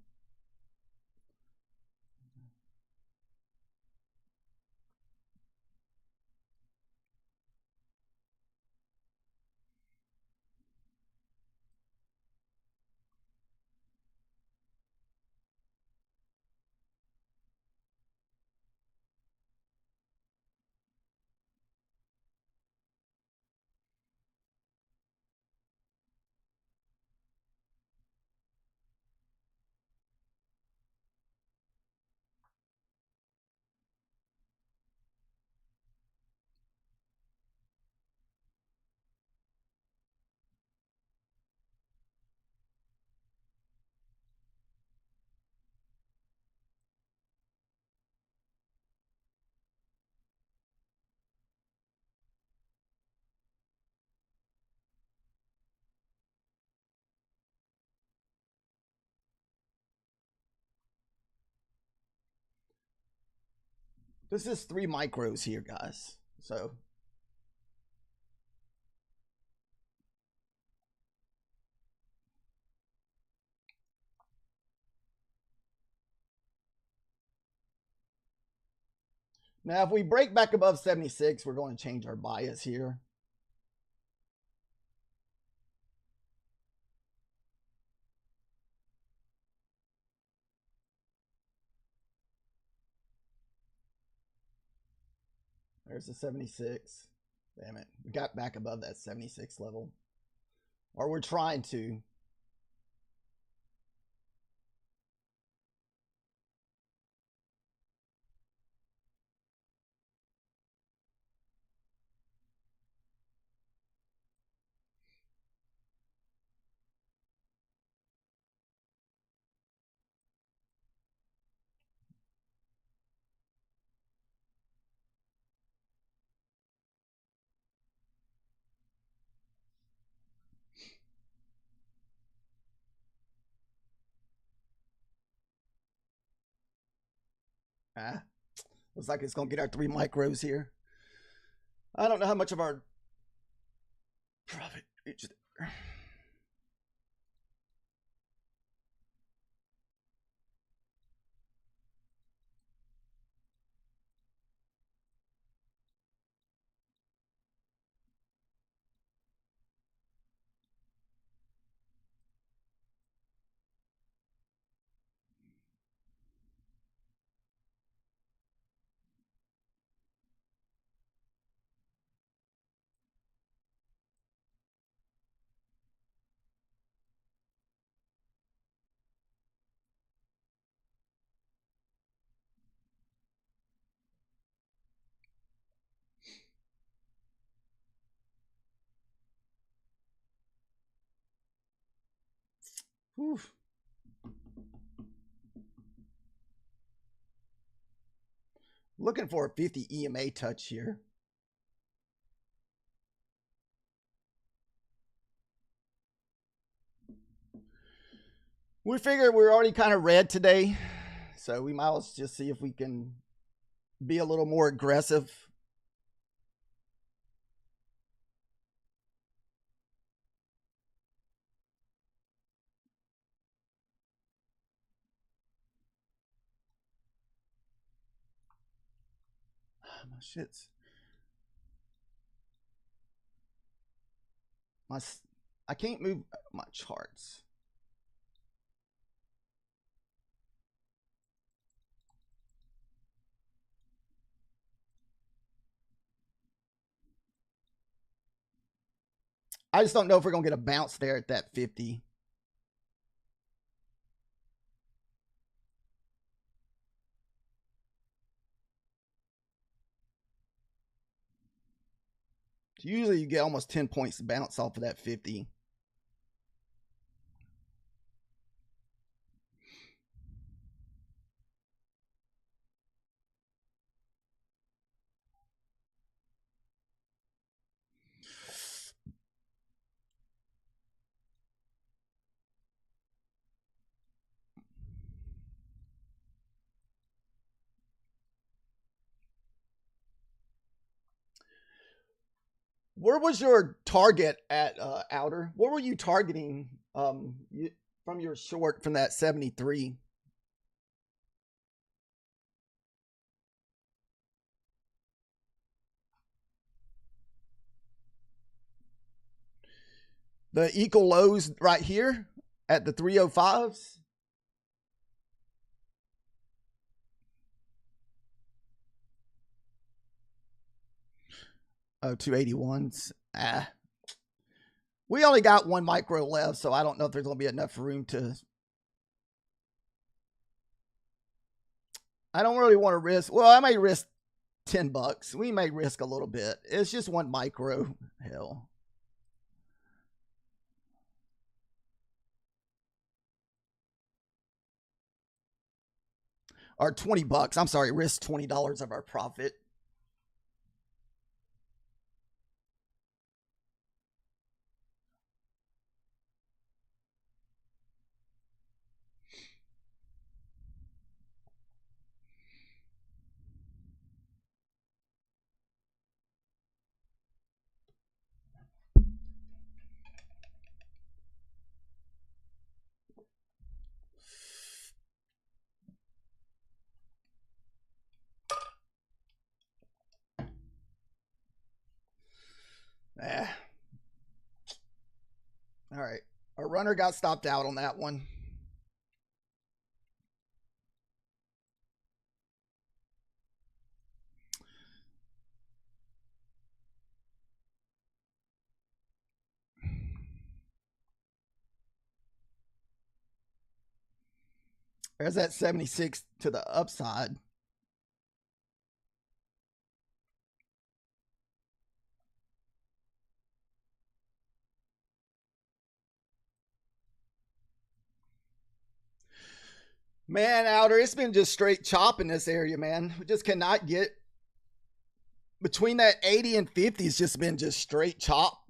This is 3 micros here, guys. So now if we break back above 76, we're going to change our bias here. There's the 76. Damn it. We got back above that 76 level. Or we're trying to. Ah, looks like it's going to get our 3 micros here. I don't know how much of our profit reached there. Whew. Looking for a 50 EMA touch here. We figured we're already kind of red today, so we might as well just see if we can be a little more aggressive. My shit's I can't move my charts. I just don't know if we're gonna get a bounce there at that 50. Usually you get almost 10 points to bounce off of that 50. Where was your target at Outer? What were you targeting from your short from that 73? The equal lows right here at the 305s? Oh, 281s. Ah. We only got 1 micro left, so I don't know if there's going to be enough room to. I don't really want to risk. Well, I may risk $10. We may risk a little bit. It's just 1 micro. Hell. Or $20. I'm sorry, risk $20 of our profit. Ah. All right. Our runner got stopped out on that one. There's that 76 to the upside. Man, Outer, it's been just straight chop in this area, man. We just cannot get between that 80 and 50. It's just been just straight chop.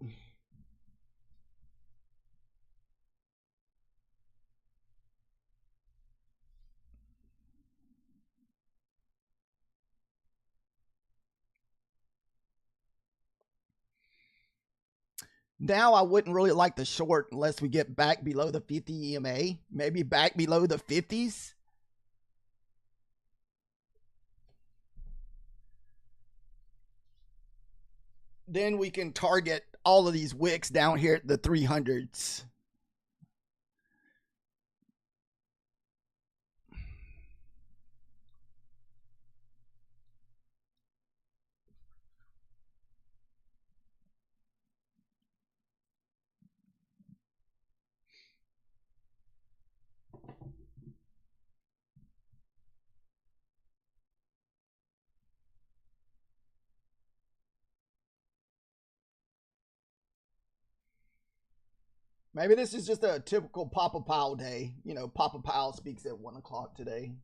Now I wouldn't really like the short unless we get back below the 50 EMA, maybe back below the 50s. Then we can target all of these wicks down here at the 300s. Maybe this is just a typical Papa Powell day. You know, Papa Powell speaks at 1 o'clock today.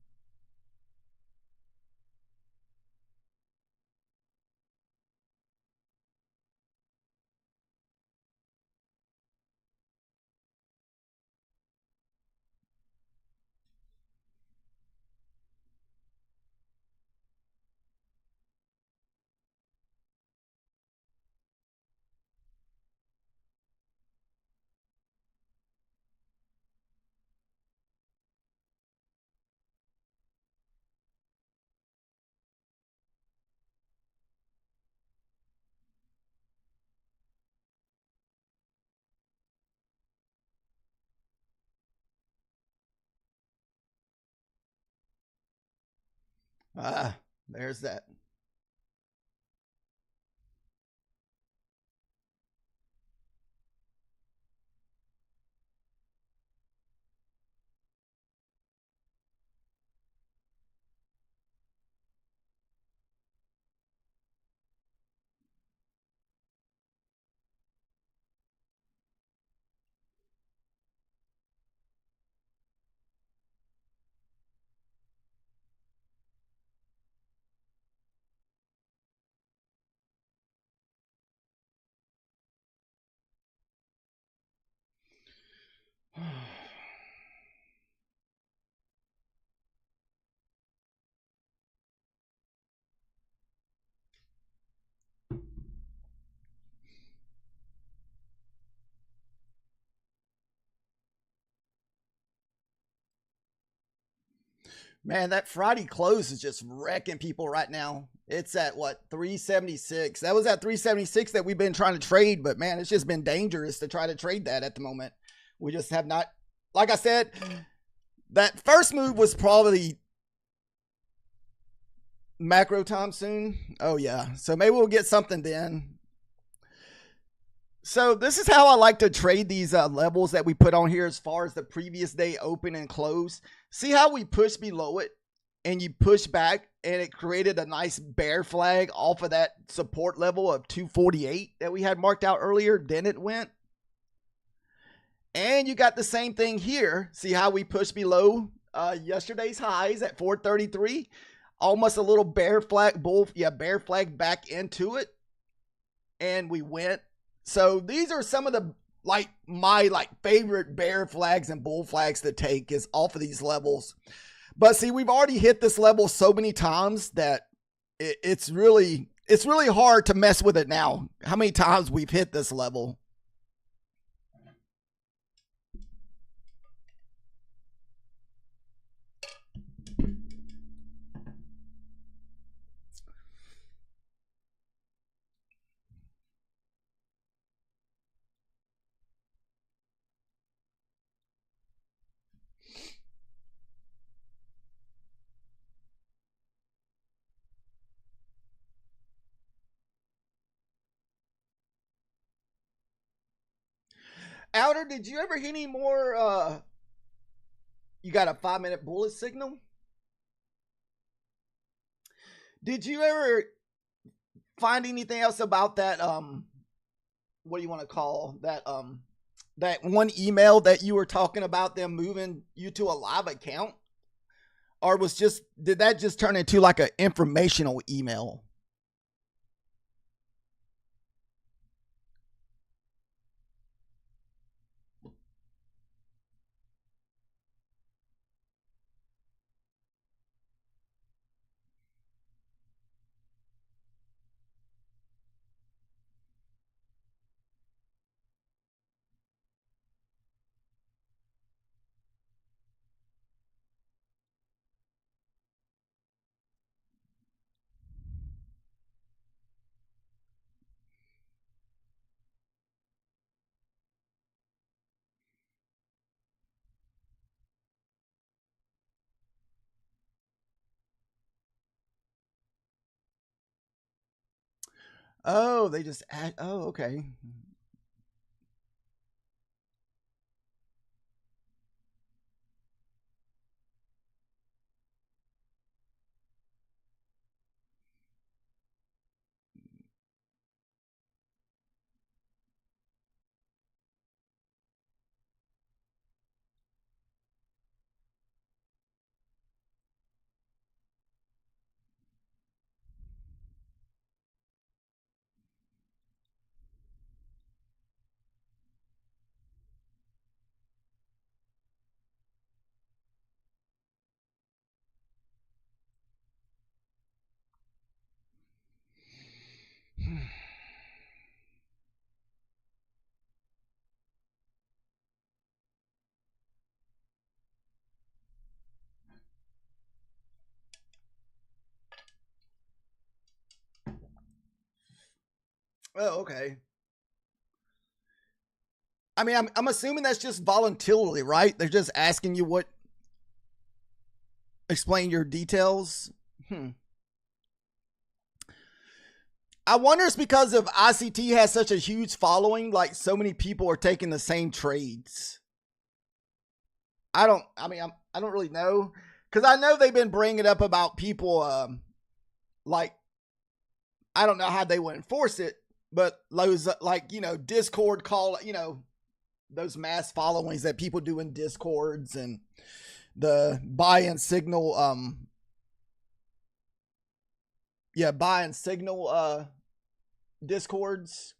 Ah, there's that. Man, that Friday close is just wrecking people right now. It's at what, 376? That was at 376 that we've been trying to trade, but man, it's just been dangerous to try to trade that at the moment. We just have not, like I said, that first move was probably macro time soon. Oh, yeah. So maybe we'll get something then. So this is how I like to trade these levels that we put on here as far as the previous day open and close. See how we push below it and you push back and it created a nice bear flag off of that support level of 248 that we had marked out earlier. Then it went. And you got the same thing here. See how we pushed below yesterday's highs at 433. Almost a little bear flag, bear flag back into it. And we went. So these are some of the my favorite bear flags and bull flags to take is off of these levels. But see, we've already hit this level so many times that it's really hard to mess with it now. How many times we've hit this level? Outer, did you ever hit any more you got a 5-minute bullet signal? Did you ever find anything else about that what do you want to call that one email that you were talking about them moving you to a live account? Or did that just turn into like an informational email? Oh, they just add. Oh, okay. Oh, okay. I mean, I'm assuming that's just voluntarily, right? They're just asking you what, explain your details. Hmm. I wonder it's because of ICT has such a huge following, like so many people are taking the same trades. I don't. I mean, I don't really know because I know they've been bringing it up about people. Like I don't know how they would enforce it, but those like Discord call. Those mass followings that people do in Discords and the buy and signal. Yeah, buy and signal. Discords.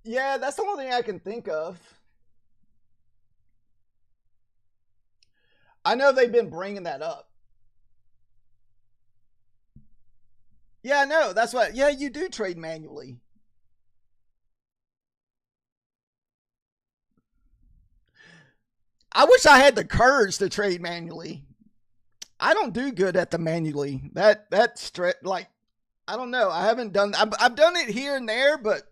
Yeah, that's the only thing I can think of. I know they've been bringing that up. Yeah, no, that's what. Yeah, you do trade manually. I wish I had the courage to trade manually. I don't do good at the manually. Like I don't know. I haven't done. I've done it here and there, but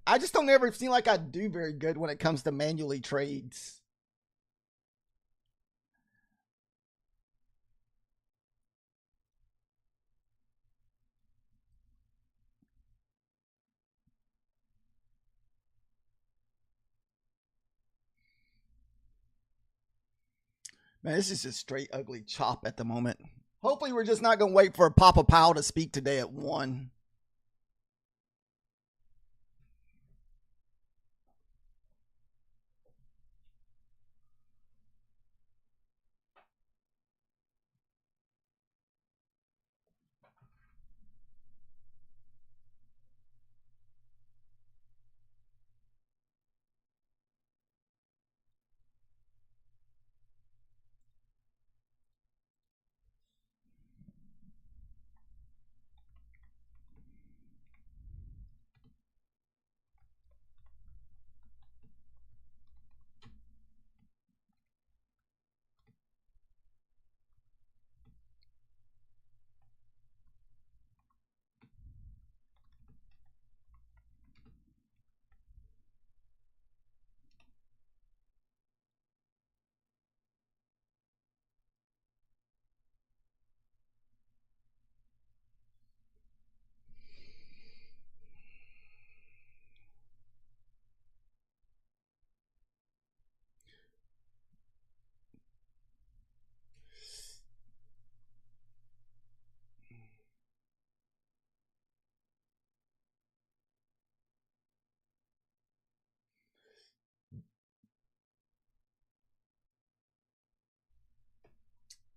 I just don't ever seem like I do very good when it comes to manually trades. Man, this is just straight ugly chop at the moment. Hopefully, we're just not going to wait for Papa Powell to speak today at 1.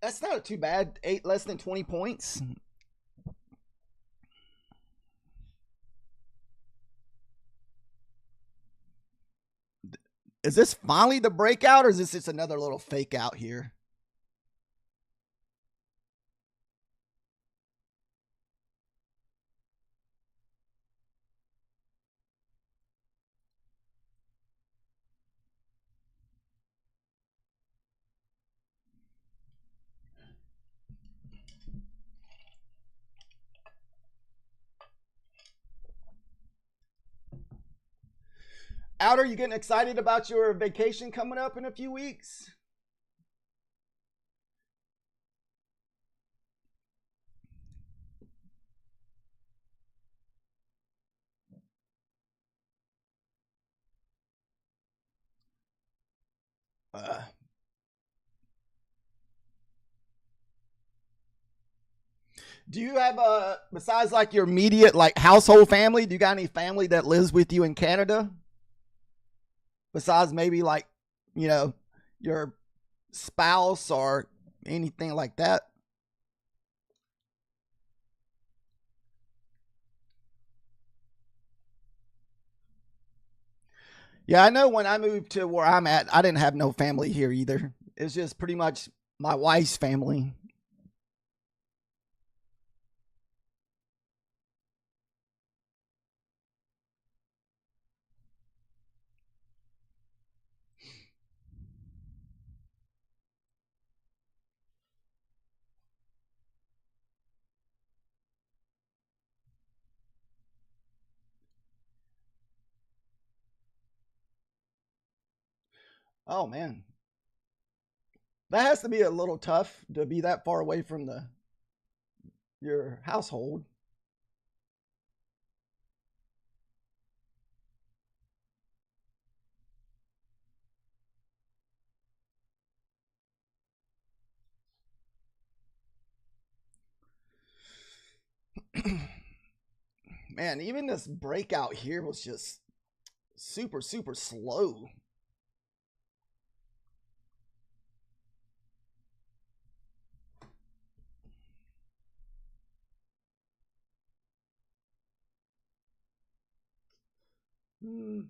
That's not too bad. 8 less than 20 points. Is this finally the breakout, or is this just another little fake out here? Outer, you getting excited about your vacation coming up in a few weeks? Uh, do you have besides like your immediate like household family? Do you got any family that lives with you in Canada? Besides maybe like, you know, your spouse or anything like that? Yeah, I know when I moved to where I'm at, I didn't have no family here either. It's just pretty much my wife's family. Oh man, that has to be a little tough to be that far away from the your household. Man, even this breakout here was just super slow. Hmm.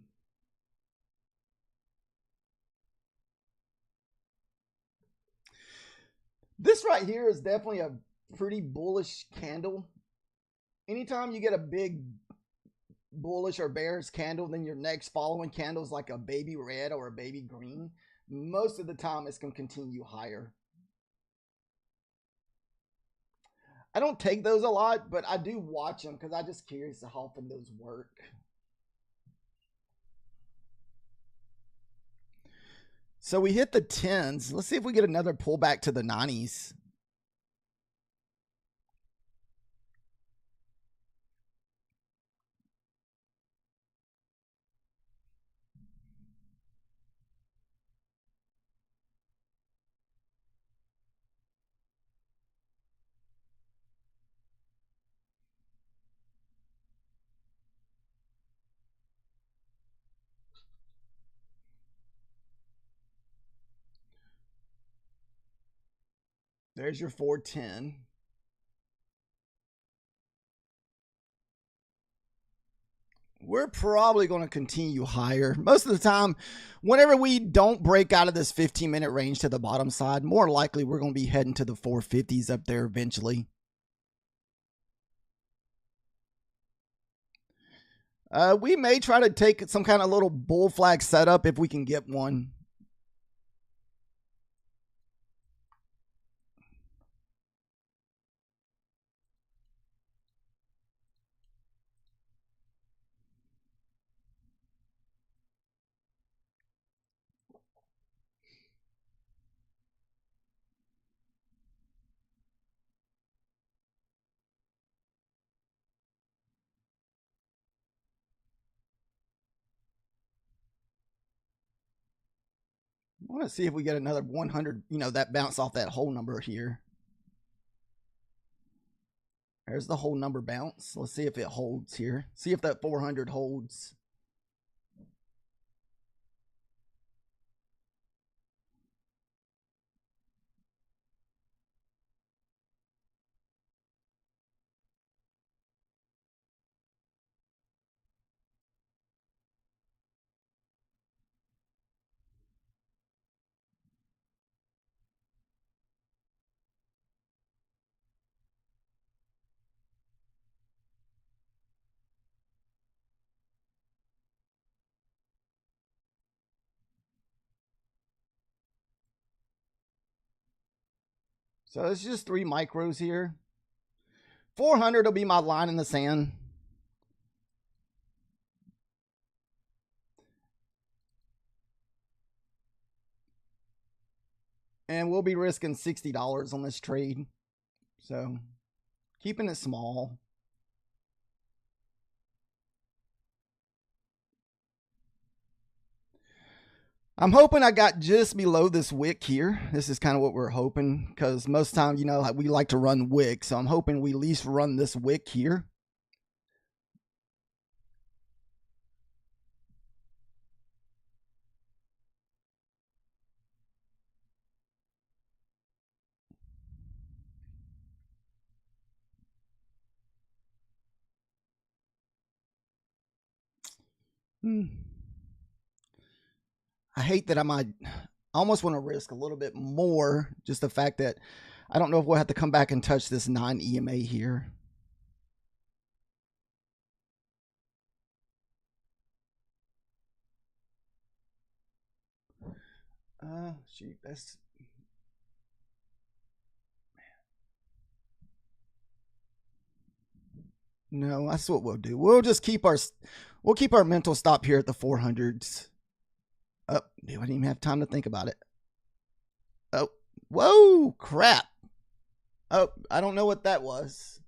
This right here is definitely a pretty bullish candle. Anytime you get a big bullish or bearish candle, then your next following candle is like a baby red or a baby green. Most of the time, it's going to continue higher. I don't take those a lot, but I do watch them because I'm just curious how often those work. So we hit the tens. Let's see if we get another pullback to the 90s. There's your 410. We're probably going to continue higher. Most of the time, whenever we don't break out of this 15-minute range to the bottom side, more likely we're going to be heading to the 450s up there eventually. We may try to take some kind of little bull flag setup if we can get one. I want to see if we get another 100, that bounce off that whole number here. There's the whole number bounce. Let's see if it holds here. See if that 400 holds. So it's just 3 micros here. 400 will be my line in the sand. And we'll be risking $60 on this trade. So keeping it small. I'm hoping I got just below this wick here. This is kind of what we're hoping, because most time, you know, we like to run wick. So I'm hoping we at least run this wick here. I hate that I almost want to risk a little bit more. Just the fact that I don't know if we'll have to come back and touch this 9 EMA here. Shoot, that's... No, that's what we'll do. We'll just keep our mental stop here at the 400s. Oh, dude, I didn't even have time to think about it. Oh, whoa, crap. Oh, I don't know what that was.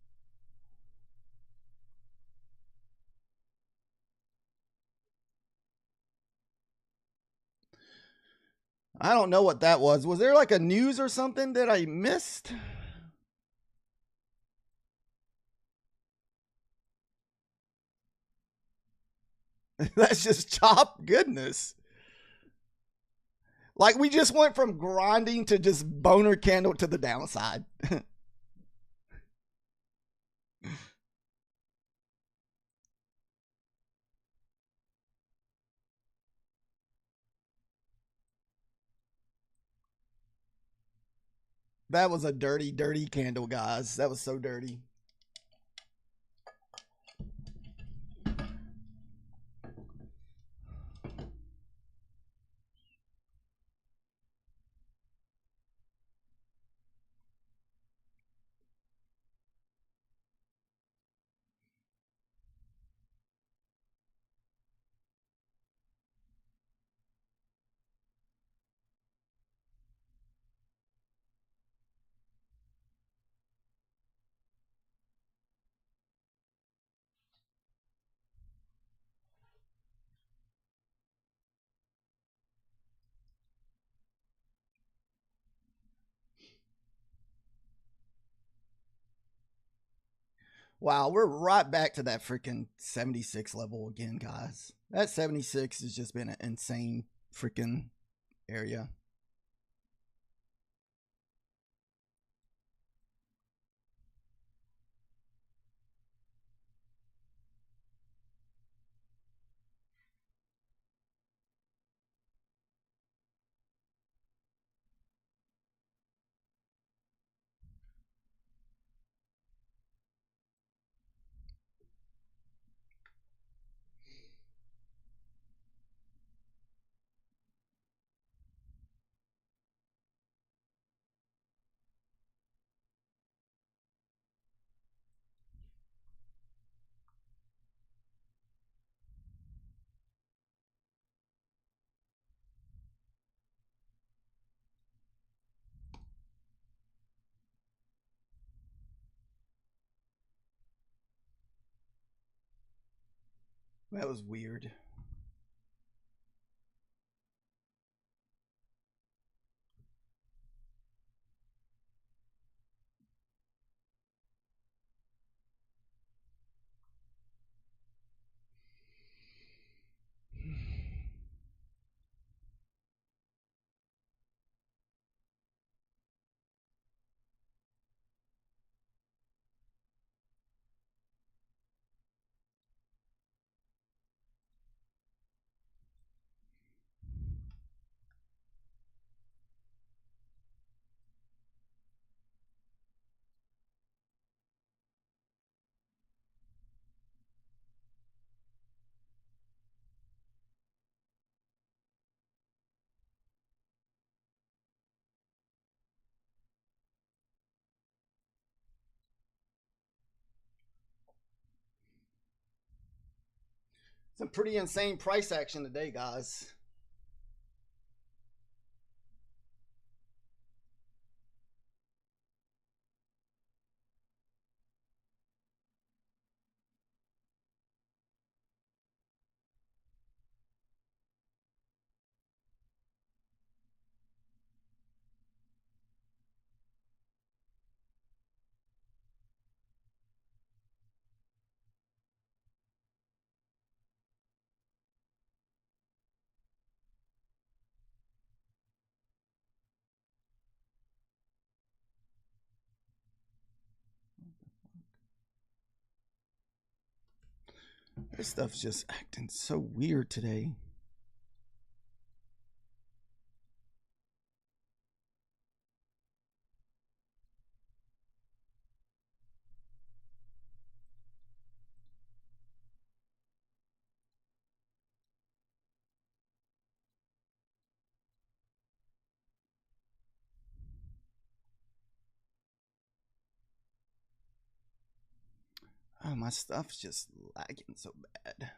I don't know what that was. Was there like a news or something that I missed? That's just chop goodness. Like we just went from grinding to just boner candle to the downside. That was a dirty, dirty candle, guys. That was so dirty. Wow, we're right back to that freaking 76 level again, guys. That 76 has just been an insane freaking area. That was weird. Some pretty insane price action today, guys. This stuff's just acting so weird today. Oh, my stuff's just lagging so bad.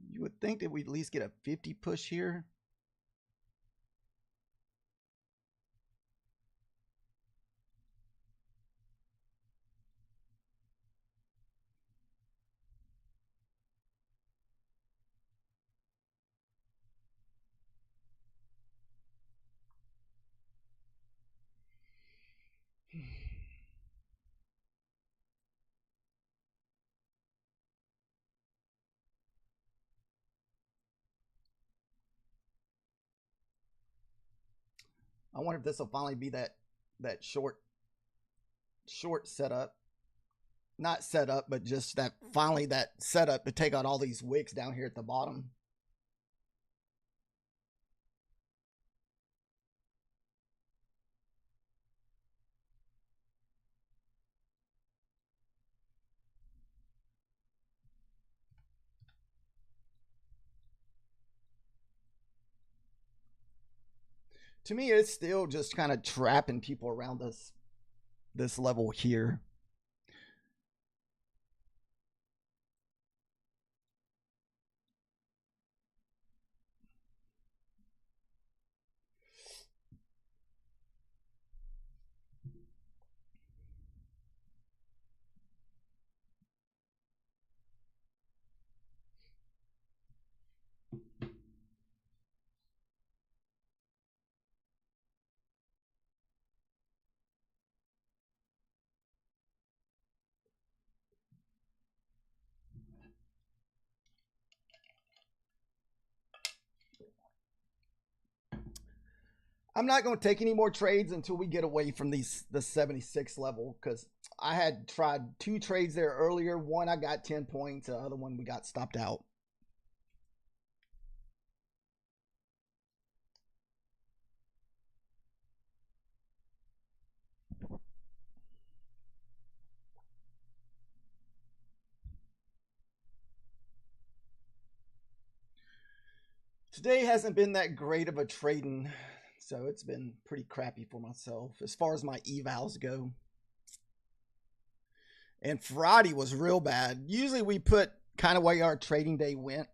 You would think that we'd at least get a 50 push here. I wonder if this will finally be that short setup. Not setup, but just that finally that setup to take out all these wicks down here at the bottom. To me, it's still just kind of trapping people around this level here. I'm not going to take any more trades until we get away from the 76 level, because I had tried 2 trades there earlier. One I got 10 points, the other one we got stopped out. Today hasn't been that great of a trading, so it's been pretty crappy for myself as far as my evals go. And Friday was real bad. Usually we put kind of way our trading day went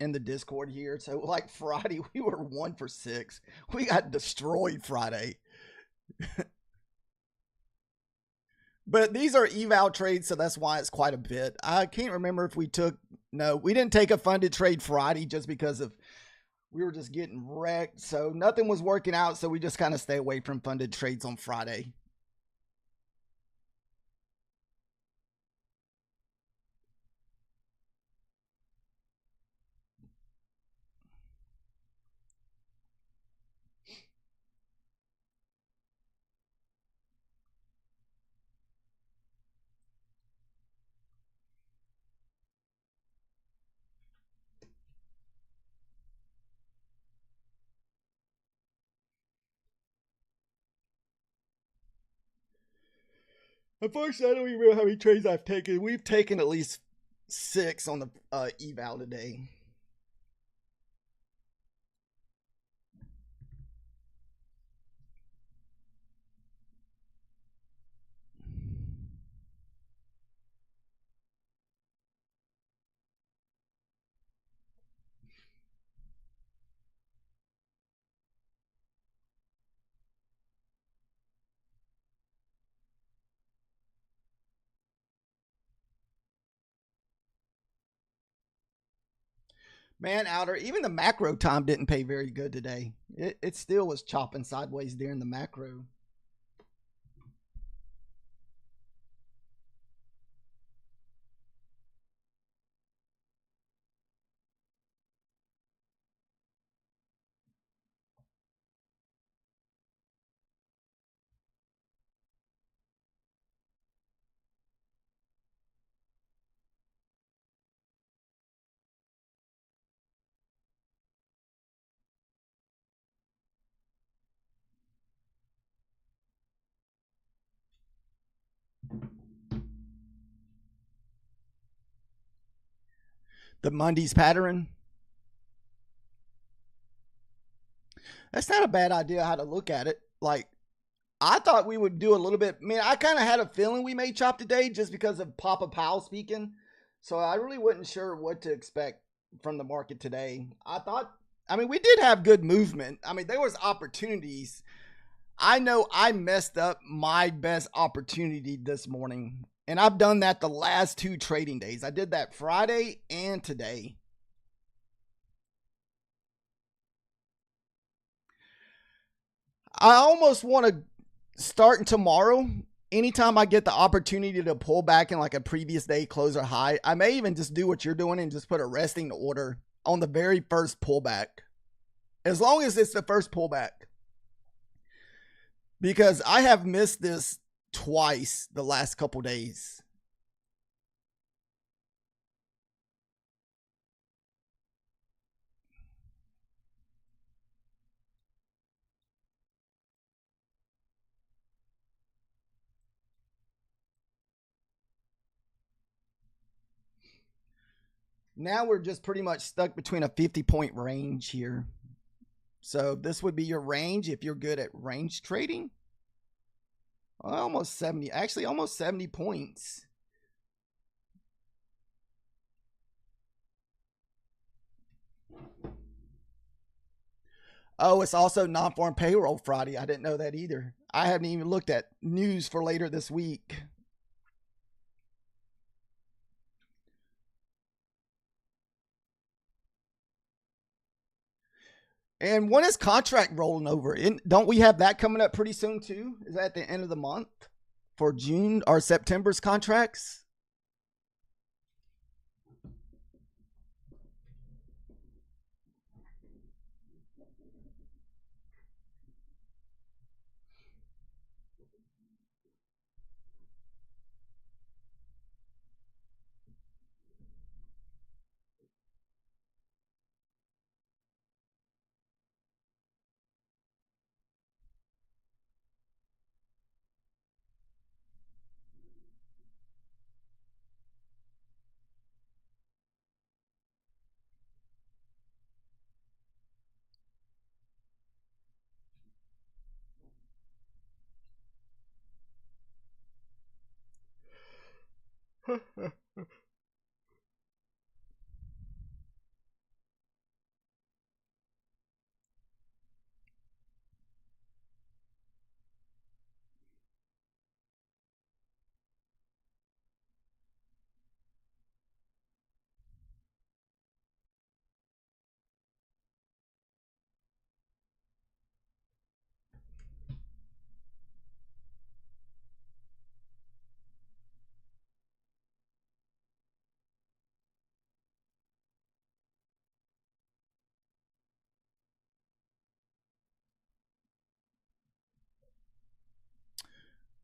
in the Discord here. So like Friday, we were 1 for 6. We got destroyed Friday. But these are eval trades, so that's why it's quite a bit. I can't remember if we took, no, we didn't take a funded trade Friday just because of, we were just getting wrecked. So nothing was working out. So we just kind of stay away from funded trades on Friday. Unfortunately, I don't even know how many trades I've taken. We've taken at least 6 on the eval today. Man, Outer, even the macro time didn't pay very good today. It still was chopping sideways during the macro. The Monday's pattern. That's not a bad idea how to look at it. Like, I thought we would do a little bit. I mean, I kind of had a feeling we may chop today just because of Papa Powell speaking. So I really wasn't sure what to expect from the market today. I mean, we did have good movement. I mean, there was opportunities. I know I messed up my best opportunity this morning. And I've done that the last 2 trading days. I did that Friday and today. I almost want to starting tomorrow, anytime I get the opportunity to pull back in like a previous day close or high, I may even just do what you're doing and just put a resting order on the very first pullback. As long as it's the first pullback. Because I have missed this twice the last couple days. Now we're just pretty much stuck between a 50-point range here. So this would be your range if you're good at range trading. Almost 70, actually almost 70 points. Oh, it's also non-farm payroll Friday. I didn't know that either. I haven't even looked at news for later this week. And when is contract rolling over? Don't we have that coming up pretty soon too? Is that at the end of the month for June or September's contracts?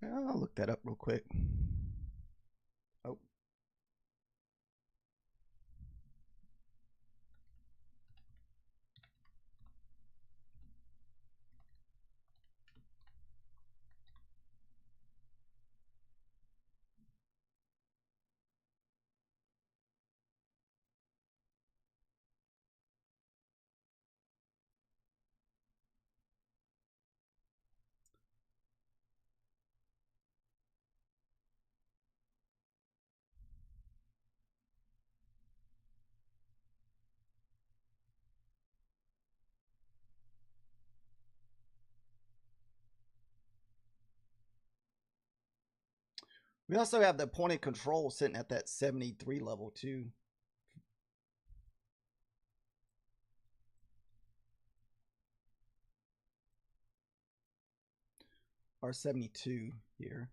I'll look that up real quick. Oh. We also have the point of control sitting at that 73 level too. Or 72 here.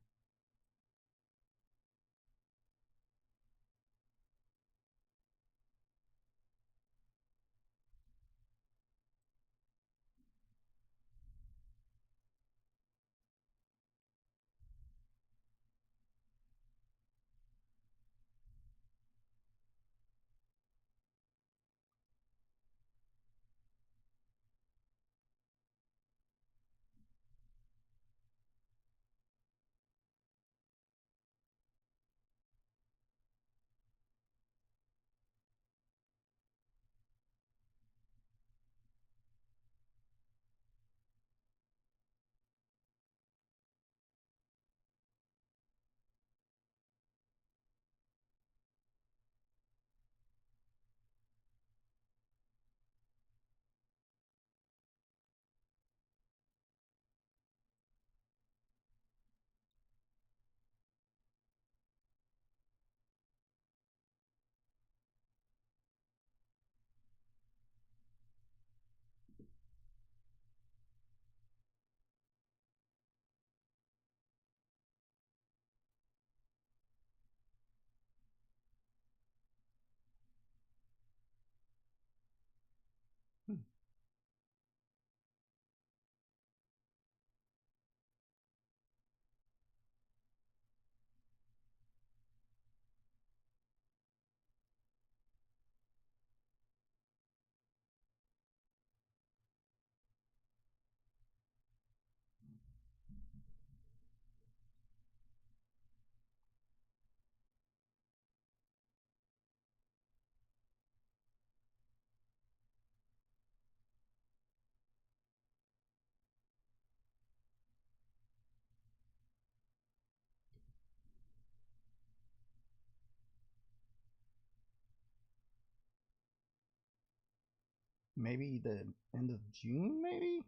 Maybe the end of June, maybe?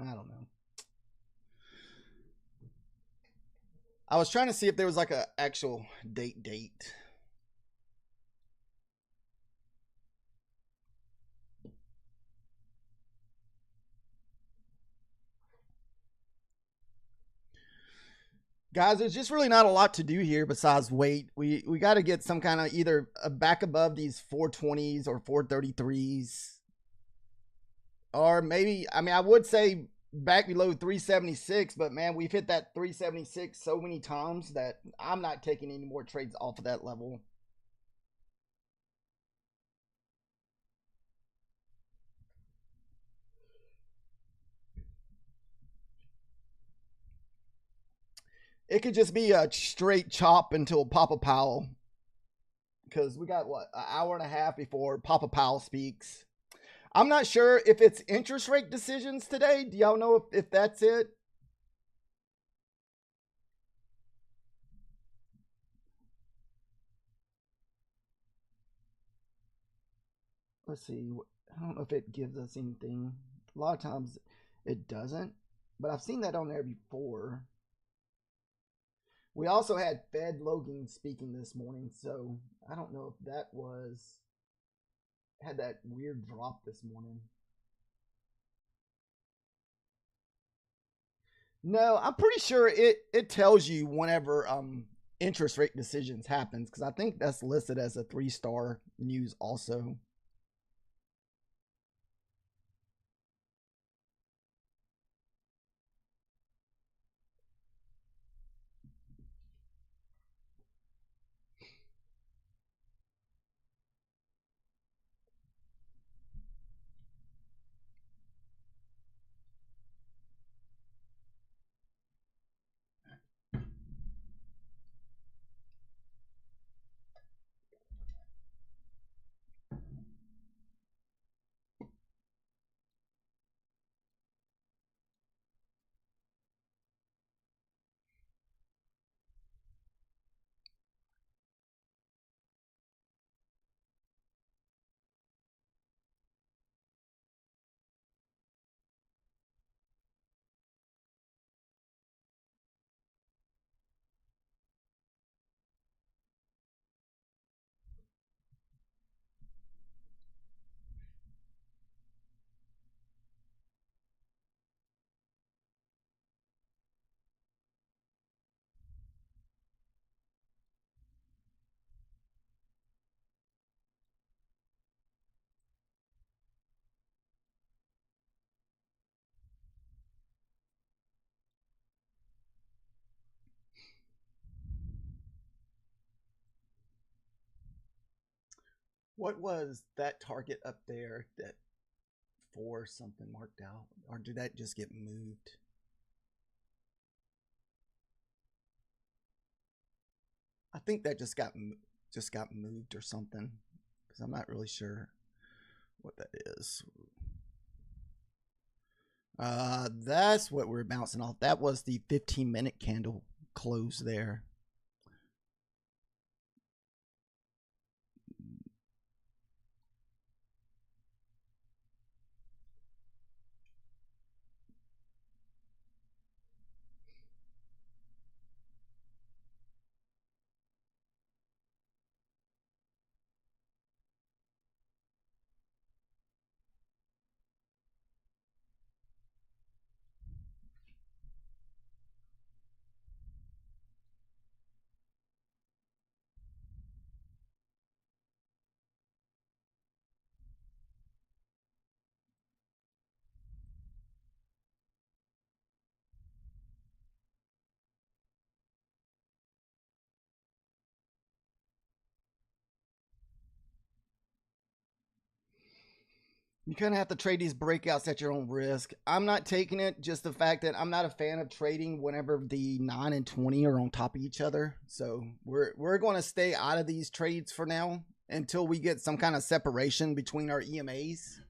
I don't know. I was trying to see if there was like an actual date. Guys, there's just really not a lot to do here besides wait. We got to get some kind of either back above these 420s or 433s. Or maybe, I mean, I would say back below 376, but man, we've hit that 376 so many times that I'm not taking any more trades off of that level. It could just be a straight chop until Papa Powell, because we got what, an hour and a half before Papa Powell speaks. I'm not sure if it's interest rate decisions today. Do y'all know if that's it? Let's see. I don't know if it gives us anything. A lot of times it doesn't, but I've seen that on there before. We also had Fed Logan speaking this morning, so I don't know if that had that weird drop this morning. No, I'm pretty sure it tells you whenever interest rate decisions happens, because I think that's listed as a 3-star news also. What was that target up there that 4 something marked out? Or did that just get moved? I think that just got moved or something, because I'm not really sure what that is. That's what we're bouncing off. That was the 15-minute candle close there. You kind of have to trade these breakouts at your own risk. I'm not taking it, just the fact that I'm not a fan of trading whenever the 9 and 20 are on top of each other. So we're going to stay out of these trades for now until we get some kind of separation between our EMAs.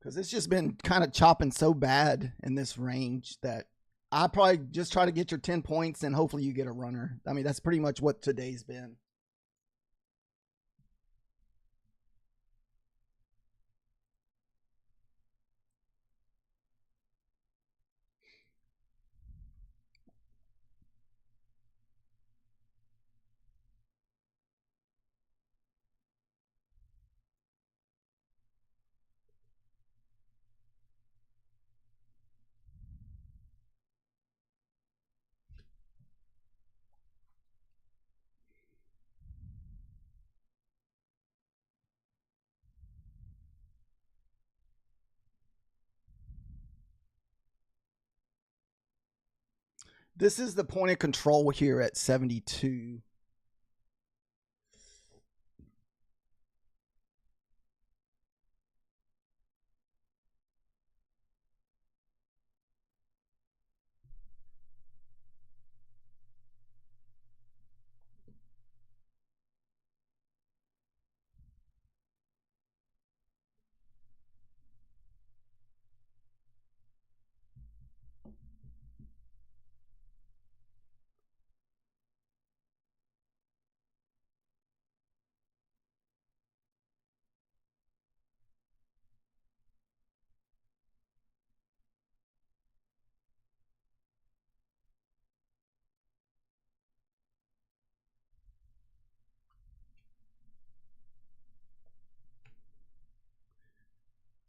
Because it's just been kind of chopping so bad in this range that I probably just try to get your 10 points and hopefully you get a runner. I mean, that's pretty much what today's been. This is the point of control here at 72.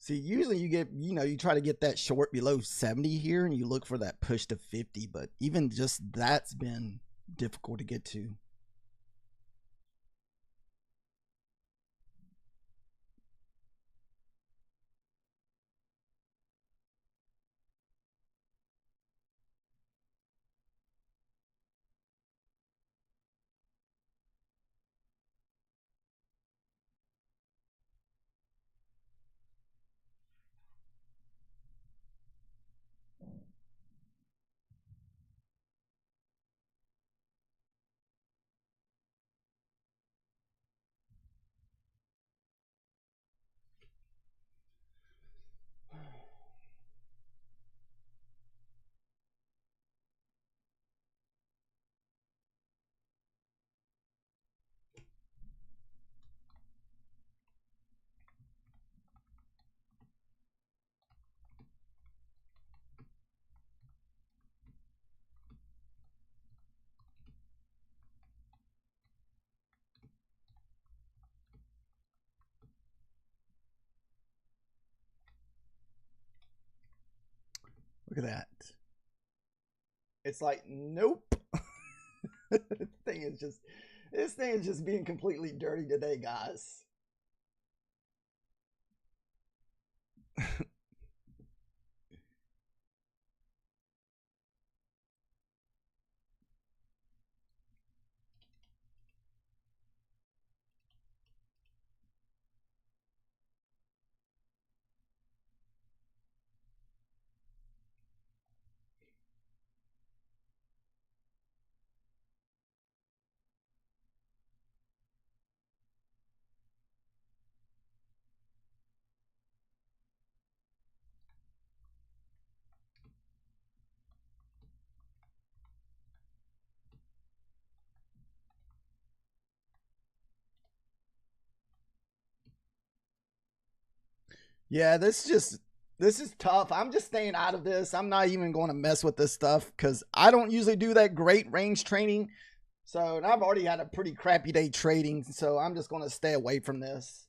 See, usually you get, you try to get that short below 70 here and you look for that push to 50, but even just that's been difficult to get to. Look at that. It's like, nope. This thing is just being completely dirty today, guys. Yeah, this is tough. I'm just staying out of this. I'm not even going to mess with this stuff because I don't usually do that great range training. So, and I've already had a pretty crappy day trading, so I'm just going to stay away from this.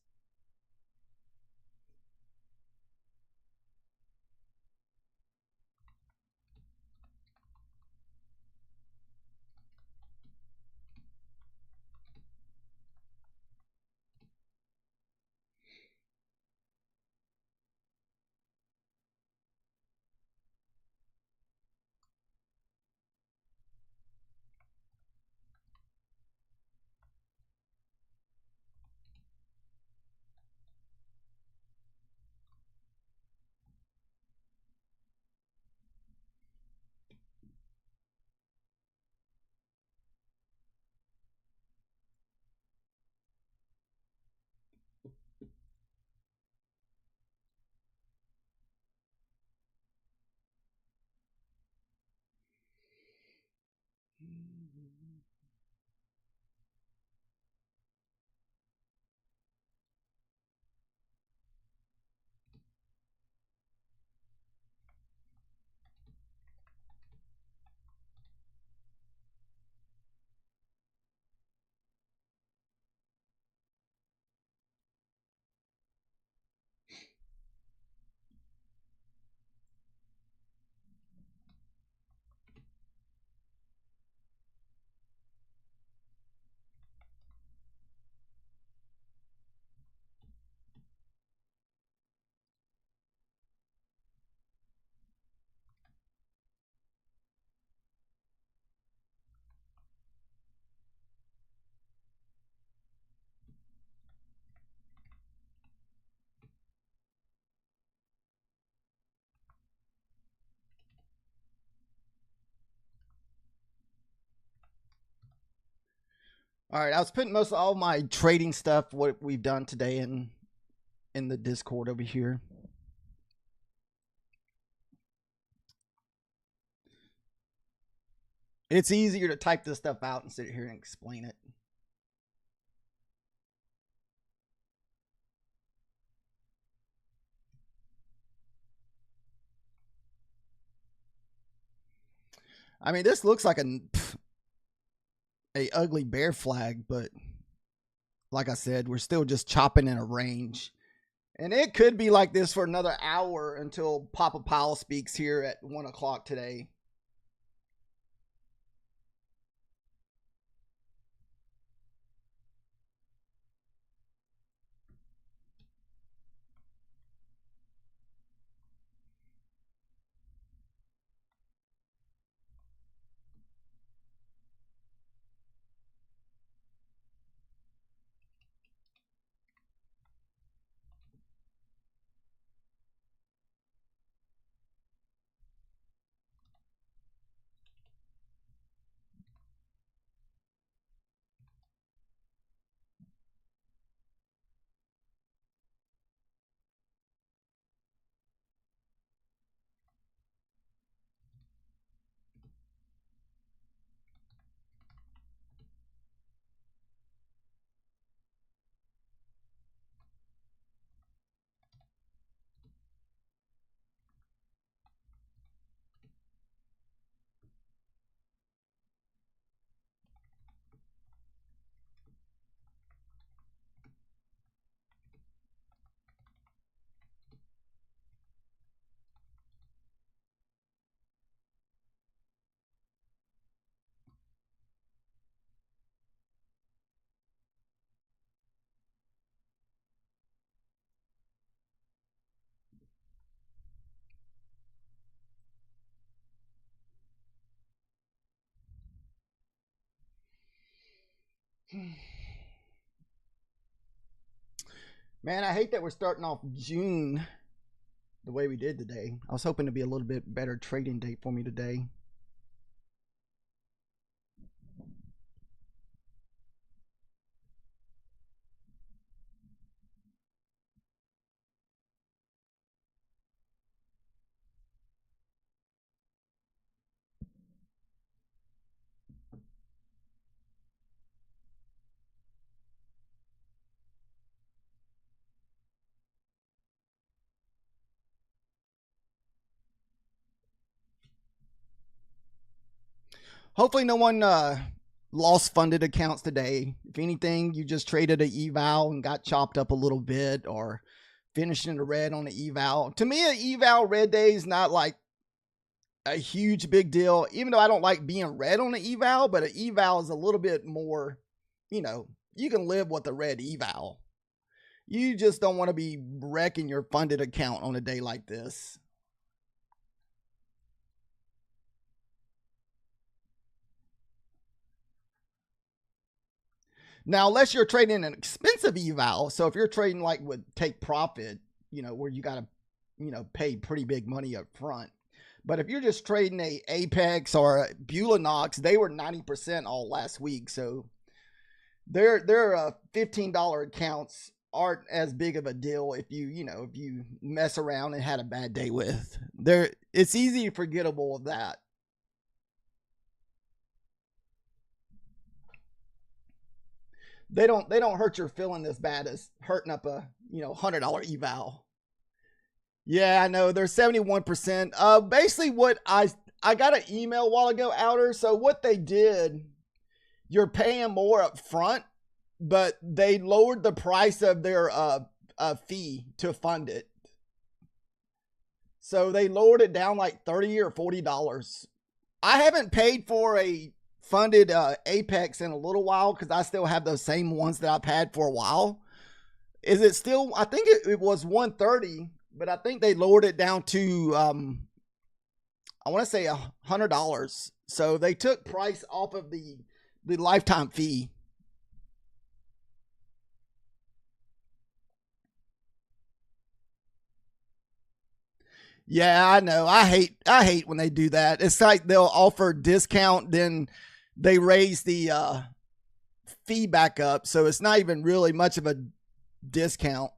All right, I was putting most of all my trading stuff, what we've done today, in the Discord over here. It's easier to type this stuff out and sit here and explain it. I mean, this looks like a ugly bear flag, but like I said, we're still just chopping in a range. And it could be like this for another hour until Papa Powell speaks here at 1 o'clock today. Man, I hate that we're starting off June the way we did today. I was hoping to be a little bit better trading date for me today. Hopefully no one lost funded accounts today. If anything, you just traded a eval and got chopped up a little bit, or finished in the red on the eval. To me, an eval red day is not like a huge big deal, even though I don't like being red on the eval, but an eval is a little bit more, you can live with a red eval. You just don't want to be wrecking your funded account on a day like this. Now, unless you're trading an expensive eval, so if you're trading like with take profit, where you got to, pay pretty big money up front. But if you're just trading a Apex or a Bulanox, they were 90% all last week. So their $15 accounts aren't as big of a deal if you mess around and had a bad day with. It's easy forgettable of that. They don't hurt your feeling as bad as hurting up a $100 eval. Yeah, I know they're 71%. Basically, what I got an email a while ago, Outer. So what they did, you're paying more up front, but they lowered the price of their fee to fund it. So they lowered it down like $30 or $40. I haven't paid for a funded Apex in a little while because I still have those same ones that I've had for a while. Is it still? I think it was 130, but I think they lowered it down to I want to say $100. So they took price off of the lifetime fee. Yeah, I know. I hate when they do that. It's like they'll offer discount, then they raise the fee back up, so it's not even really much of a discount.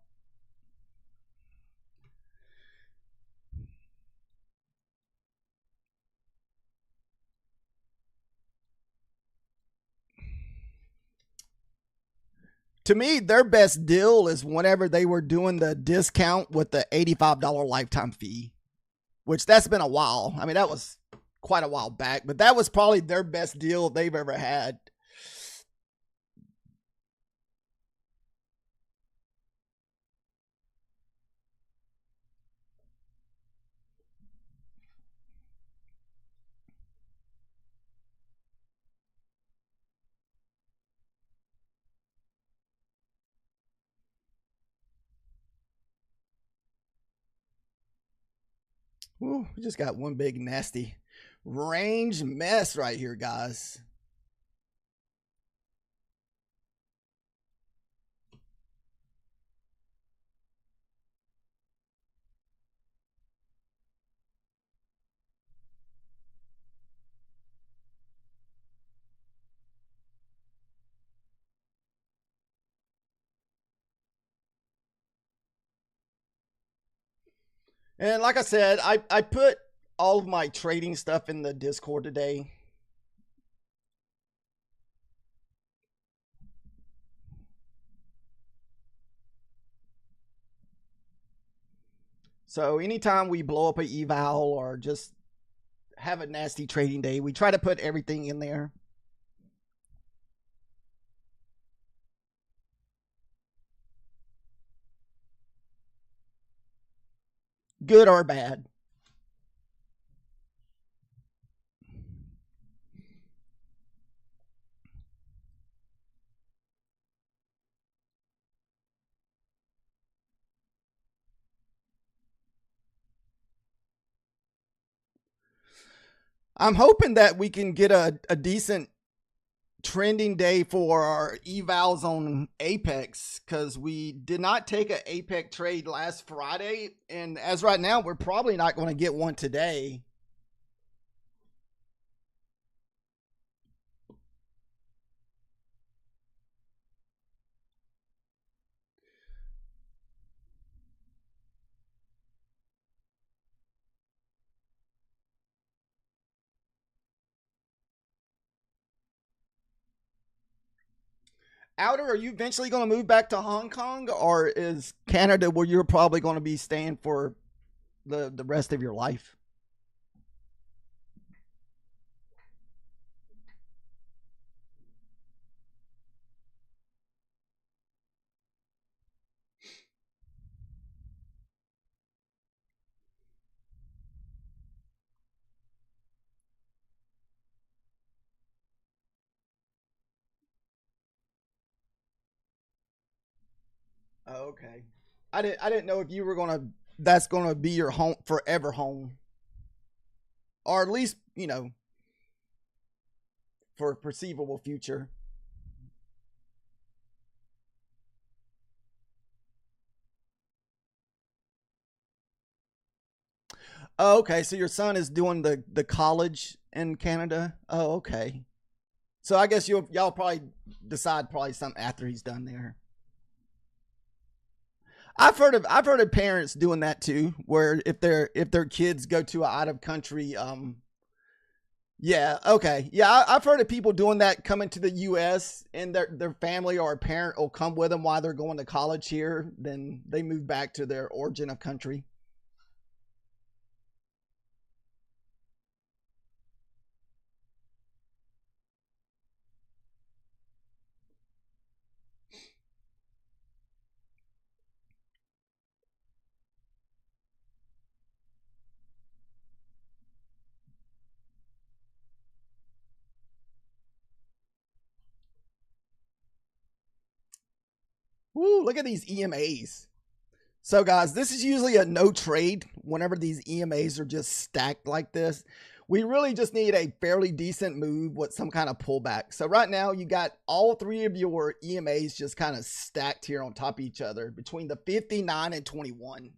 To me, their best deal is whenever they were doing the discount with the $85 lifetime fee, which that's been a while. I mean, that was quite a while back, but that was probably their best deal they've ever had. Ooh, we just got one big nasty range mess right here, guys. And like I said, I put all of my trading stuff in the Discord today. So anytime we blow up an eval or just have a nasty trading day, we try to put everything in there. Good or bad. I'm hoping that we can get a decent trending day for our evals on Apex because we did not take an Apex trade last Friday. And as right now, we're probably not going to get one today. Outer, are you eventually going to move back to Hong Kong, or is Canada where you're probably going to be staying for the rest of your life? Oh, okay. I didn't know if you were gonna that's gonna be your home forever home, or at least for a perceivable future. Oh, okay. So your son is doing the college in Canada. Oh, okay. So I guess y'all probably decide probably something after he's done there. I've heard of parents doing that too, where if their kids go to a out of country, yeah, okay, yeah, I've heard of people doing that, coming to the U.S. and their family or a parent will come with them while they're going to college here. Then they move back to their origin of country. Woo! Look at these EMAs. So, guys, this is usually a no trade whenever these EMAs are just stacked like this. We really just need a fairly decent move with some kind of pullback. So, right now, you got all three of your EMAs just kind of stacked here on top of each other between the 59 and 21.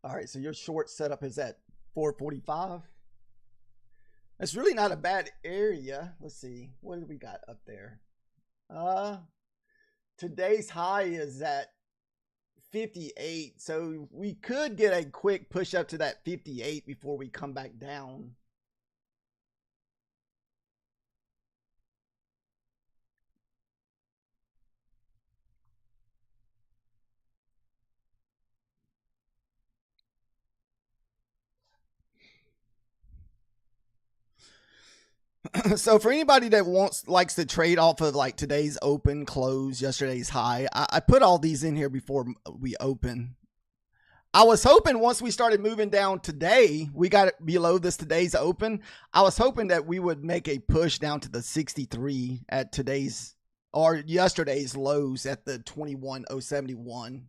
All right, so your short setup is at 445. That's really not a bad area. Let's see. What do we got up there? Uh Today's high is at 58. So we could get a quick push up to that 58 before we come back down. So for anybody that likes to trade off of like today's open, close, yesterday's high, I put all these in here before we open. I was hoping once we started moving down today, we got it below this today's open. I was hoping that we would make a push down to the 63 at today's or yesterday's lows at the 21,071.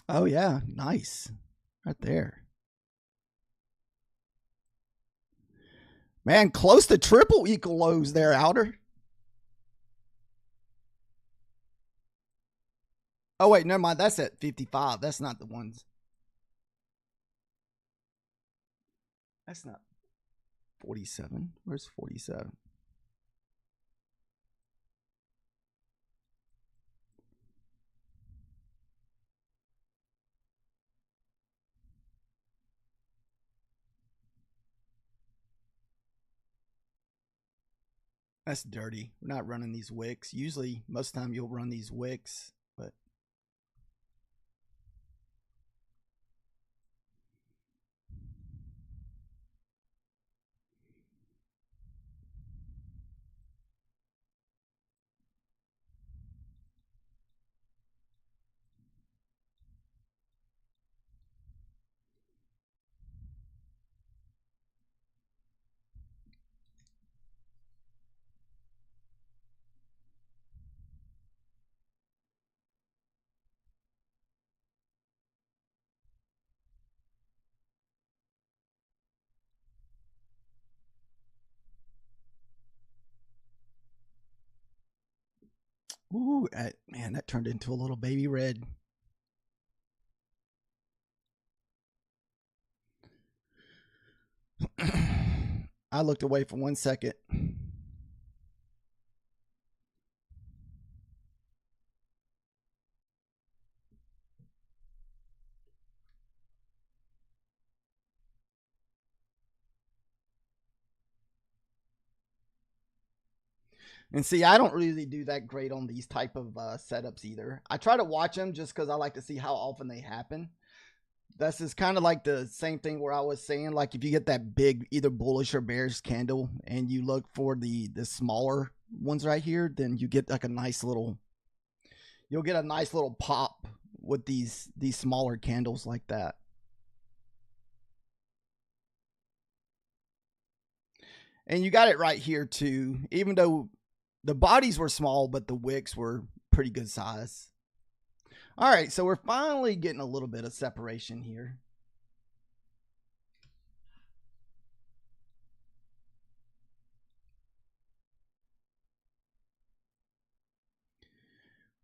Oh yeah, nice. Right there. Man, close to triple equal lows there, Outer. Oh, wait, never mind. That's at 55. That's not the ones. That's not 47. Where's 47? That's dirty. We're not running these wicks. Usually, most of the time, you'll run these wicks, but ooh, man, that turned into a little baby red. I looked away for 1 second. And see, I don't really do that great on these type of setups either. I try to watch them just because I like to see how often they happen. This is kind of like the same thing where I was saying, like if you get that big either bullish or bearish candle and you look for the smaller ones right here, then you get like a nice little, you'll get a nice little pop with these smaller candles like that. And you got it right here too, even though the bodies were small, but the wicks were pretty good size. All right, so we're finally getting a little bit of separation here.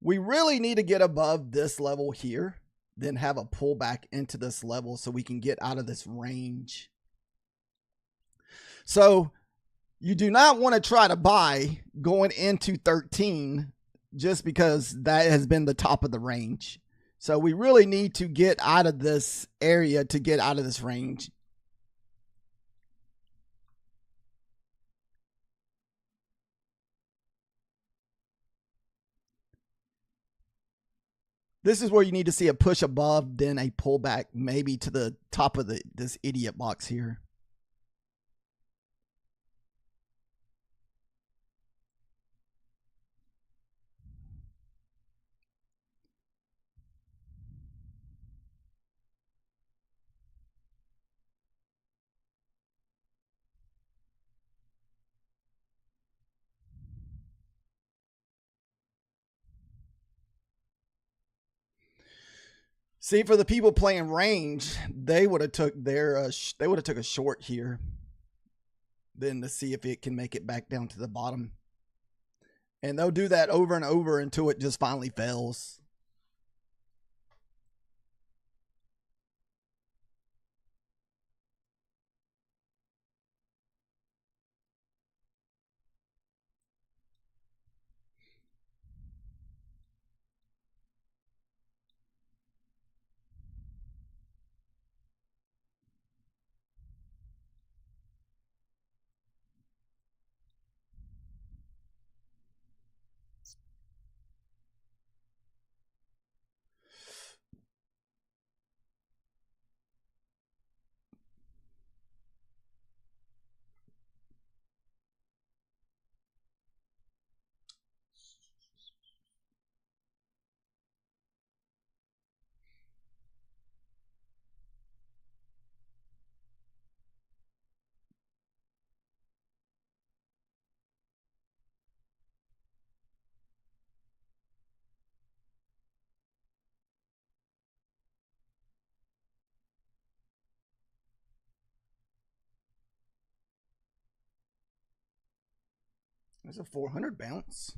We really need to get above this level here, then have a pullback into this level so we can get out of this range. So you do not want to try to buy going into 13 just because that has been the top of the range. So we really need to get out of this area to get out of this range. This is where you need to see a push above, then a pullback maybe to the top of this idiot box here. See, for the people playing range, they would have took their they would have took a short here, then to see if it can make it back down to the bottom, and they'll do that over and over until it just finally fails. There's a 400 bounce.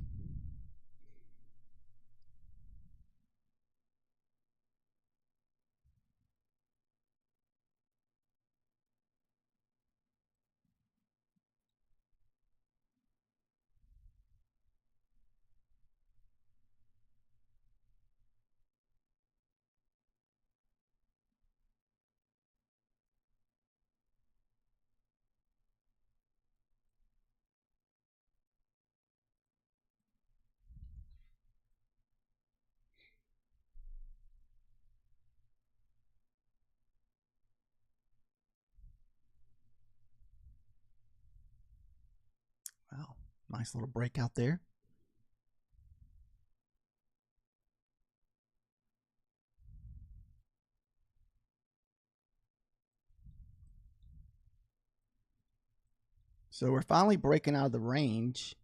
Wow, nice little breakout there. So we're finally breaking out of the range.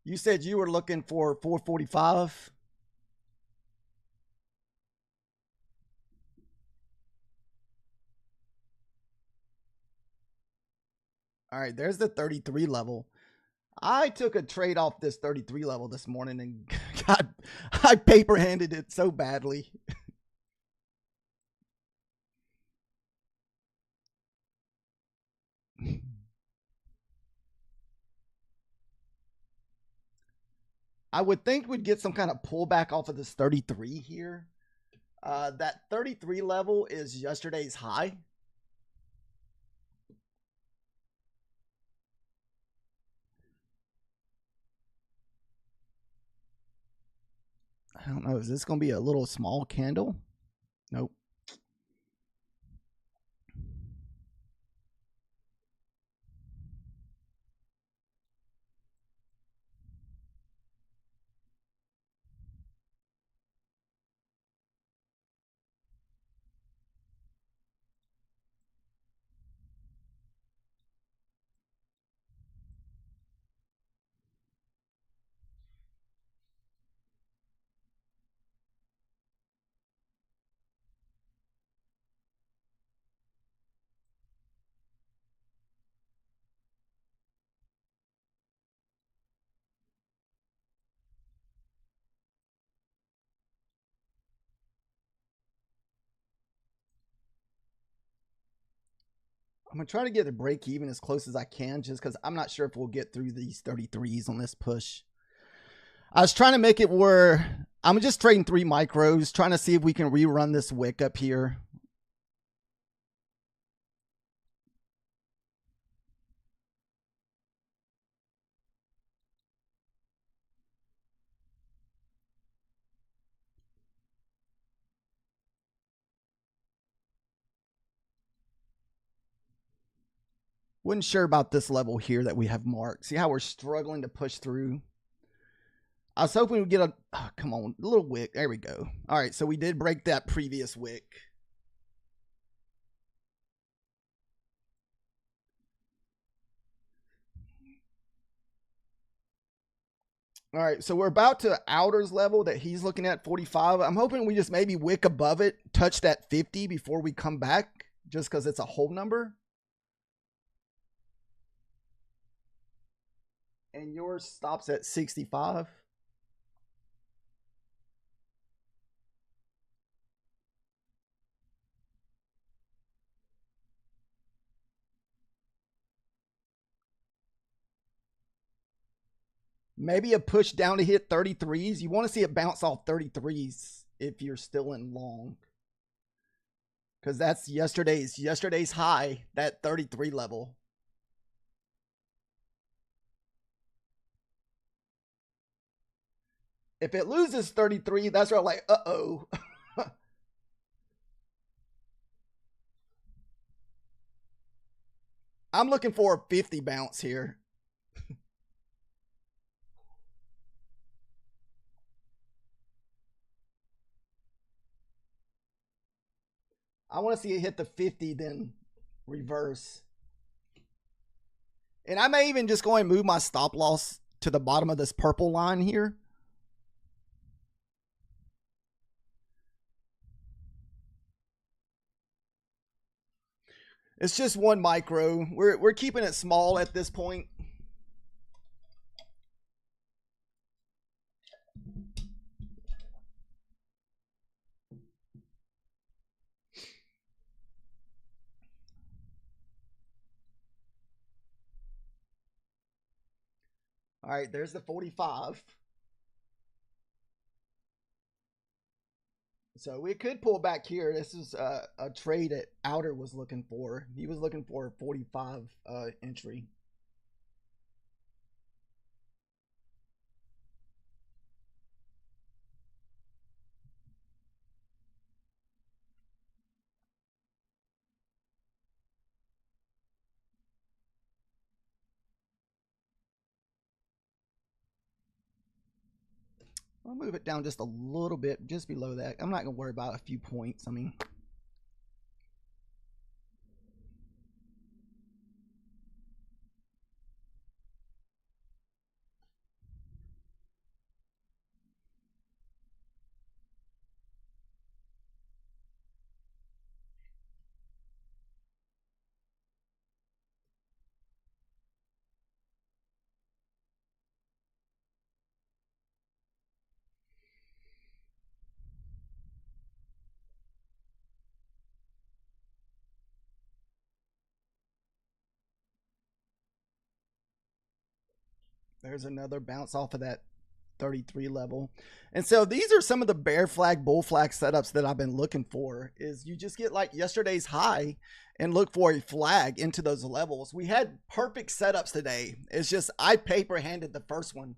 You said you were looking for 445. All right, there's the 33 level. I took a trade off this 33 level this morning and I paper handed it so badly. I would think we'd get some kind of pullback off of this 33 here. That 33 level is yesterday's high. I don't know. Is this going to be a little small candle? Nope. I'm going to try to get the break even as close as I can just because I'm not sure if we'll get through these 33s on this push. I was trying to make it where I'm just trading 3 micros, trying to see if we can rerun this wick up here. Wasn't sure about this level here that we have marked. See how we're struggling to push through? I was hoping we'd get a, oh, come on, a little wick. There we go. All right, so we did break that previous wick. All right, so we're about to outers level that he's looking at, 45. I'm hoping we just maybe wick above it, touch that 50 before we come back, just because it's a whole number. And yours stops at 65. Maybe a push down to hit 33s. You want to see it bounce off 33s if you're still in long. Because that's yesterday's high, that 33 level. If it loses 33, that's where I'm like, uh-oh. I'm looking for a 50 bounce here. I want to see it hit the 50, then reverse. And I may even just go and move my stop loss to the bottom of this purple line here. It's just 1 micro. We're keeping it small at this point. All right, there's the 45. So we could pull back here. This is a trade that Outer was looking for. He was looking for a 45 entry. I'll move it down just a little bit, just below that. I'm not going to worry about a few points. I mean, there's another bounce off of that 33 level. And so these are some of the bear flag, bull flag setups that I've been looking for. Is you just get like yesterday's high and look for a flag into those levels. We had perfect setups today. It's just I paper handed the first one.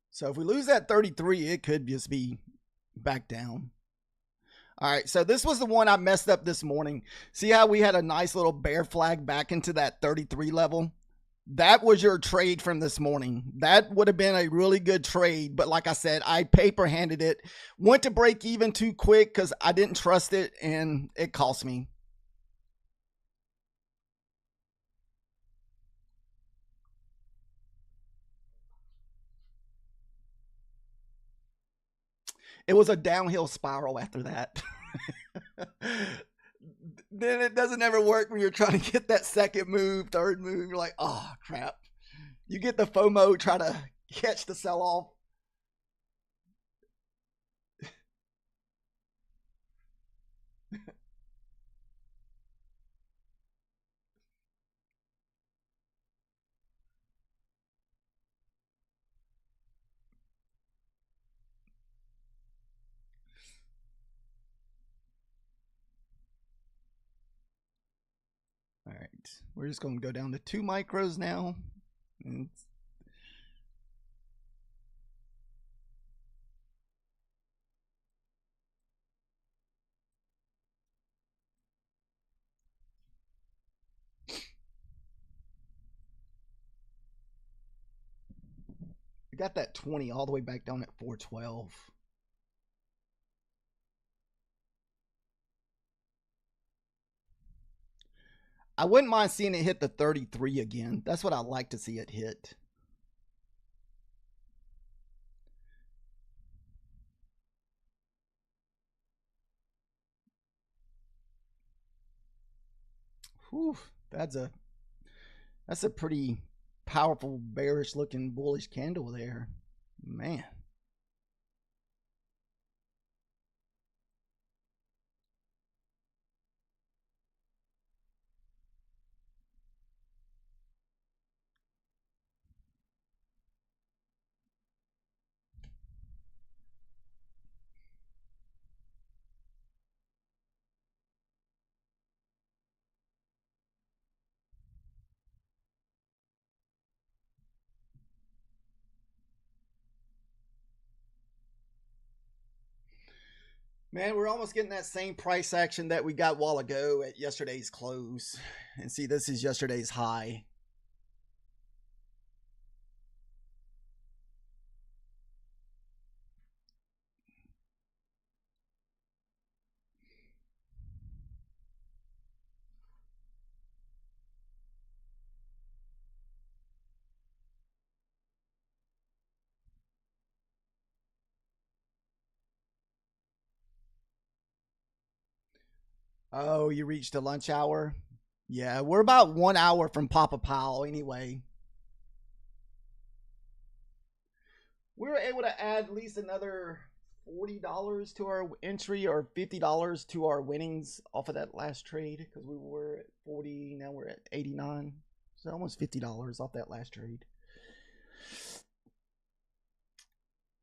So if we lose that 33, it could just be back down. All right, so this was the one I messed up this morning. See how we had a nice little bear flag back into that 33 level? That was your trade from this morning. That would have been a really good trade. But like I said, I paper handed it. Went to break even too quick because I didn't trust it, and it cost me. It was a downhill spiral after that. Then it doesn't ever work when you're trying to get that second move, third move. You're like, oh, crap. You get the FOMO, try to catch the sell off. All right, we're just going to go down to 2 micros now. And we got that 20 all the way back down at 412. I wouldn't mind seeing it hit the 33 again. That's what I'd like to see it hit. Whew, that's a pretty powerful bearish looking bullish candle there. Man. Man, we're almost getting that same price action that we got a while ago at yesterday's close. And see, this is yesterday's high. Oh, you reached the lunch hour? Yeah, we're about 1 hour from Papa Powell anyway. We were able to add at least another $40 to our entry or $50 to our winnings off of that last trade because we were at 40, now we're at 89. So almost $50 off that last trade.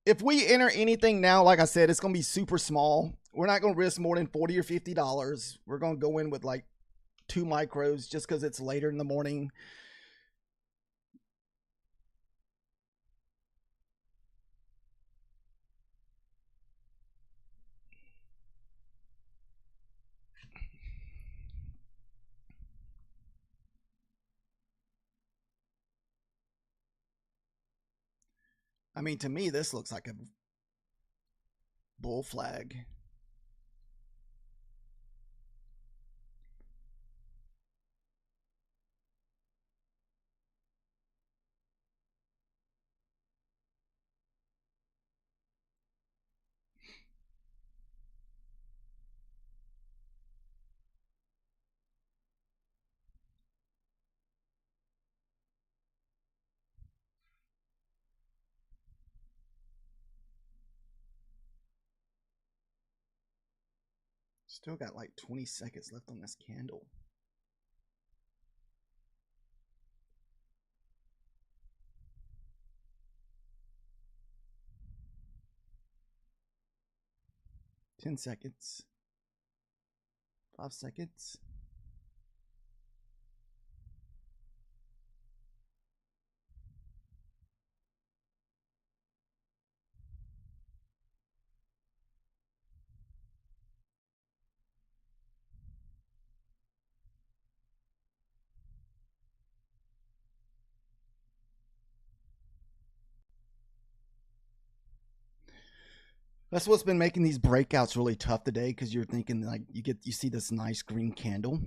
If we enter anything now, like I said, it's going to be super small. We're not going to risk more than $40 or $50. We're going to go in with like 2 micros just because it's later in the morning. I mean, to me, this looks like a bull flag. Still got like 20 seconds left on this candle. Ten seconds. 5 seconds. That's what's been making these breakouts really tough today because you're thinking like you see this nice green candle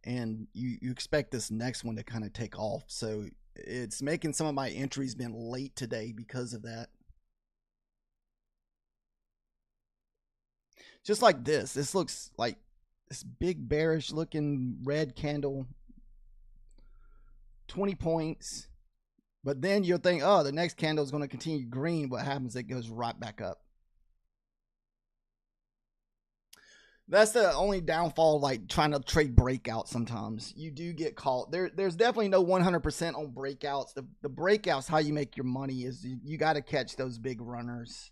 and you expect this next one to kind of take off. So it's making some of my entries been late today because of that. Just like this. This looks like this big bearish looking red candle, 20 points. But then you'll think, oh, the next candle is going to continue green. What happens? It goes right back up. That's the only downfall, like trying to trade breakouts. Sometimes you do get caught. There's definitely no 100% on breakouts. The breakouts, how you make your money is you got to catch those big runners.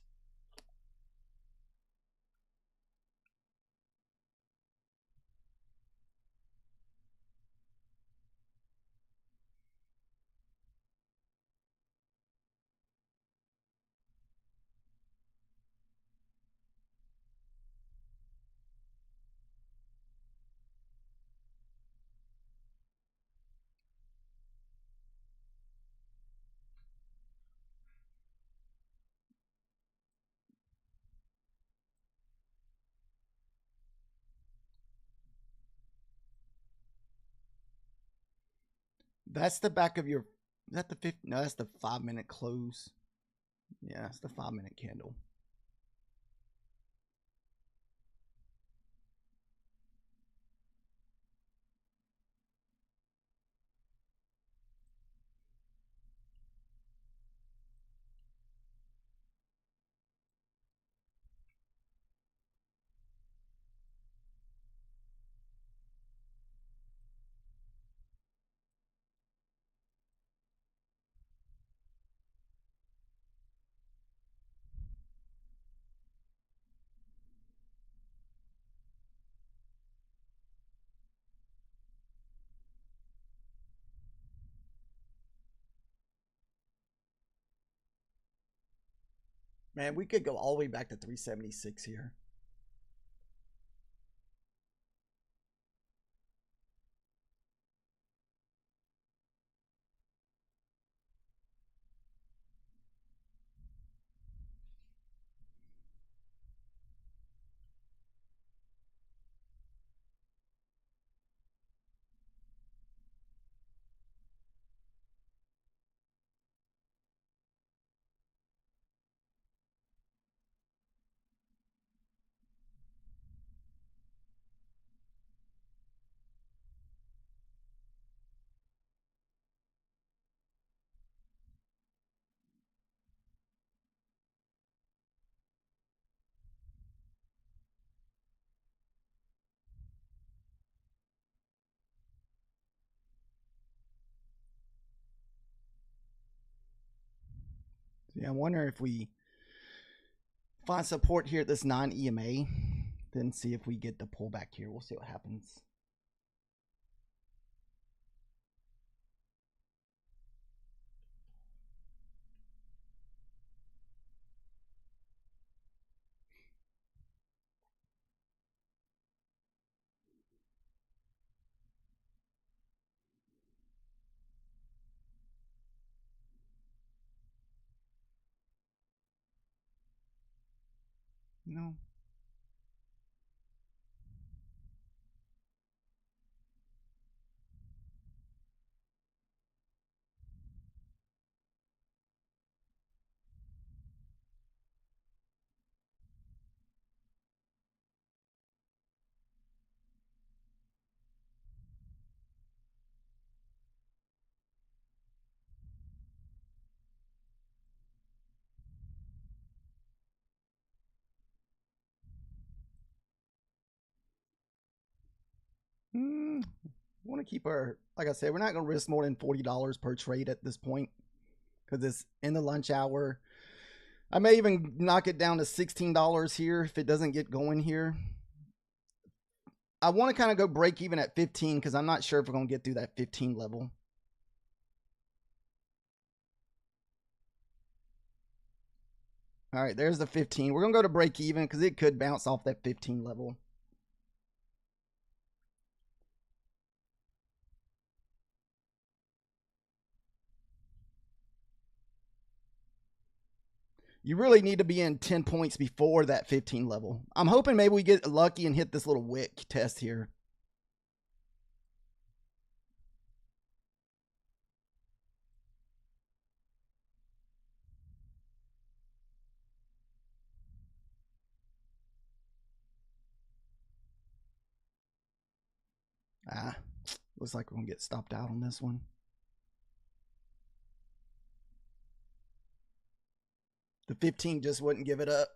That's the back of your. Is that the 50? No, that's the 5-minute close. Yeah, it's the 5-minute candle. Man, we could go all the way back to 376 here. Yeah, I wonder if we find support here at this 9 EMA, then see if we get the pullback here. We'll see what happens. No. Want to keep our, like I said, we're not going to risk more than $40 per trade at this point because it's in the lunch hour. I may even knock it down to $16 here if it doesn't get going here. I want to kind of go break even at 15 because I'm not sure if we're going to get through that 15 level. All right, there's the 15. We're going to go to break even because it could bounce off that 15 level. You really need to be in 10 points before that 15 level. I'm hoping maybe we get lucky and hit this little wick test here. Looks like we're going to get stopped out on this one. The 15 just wouldn't give it up.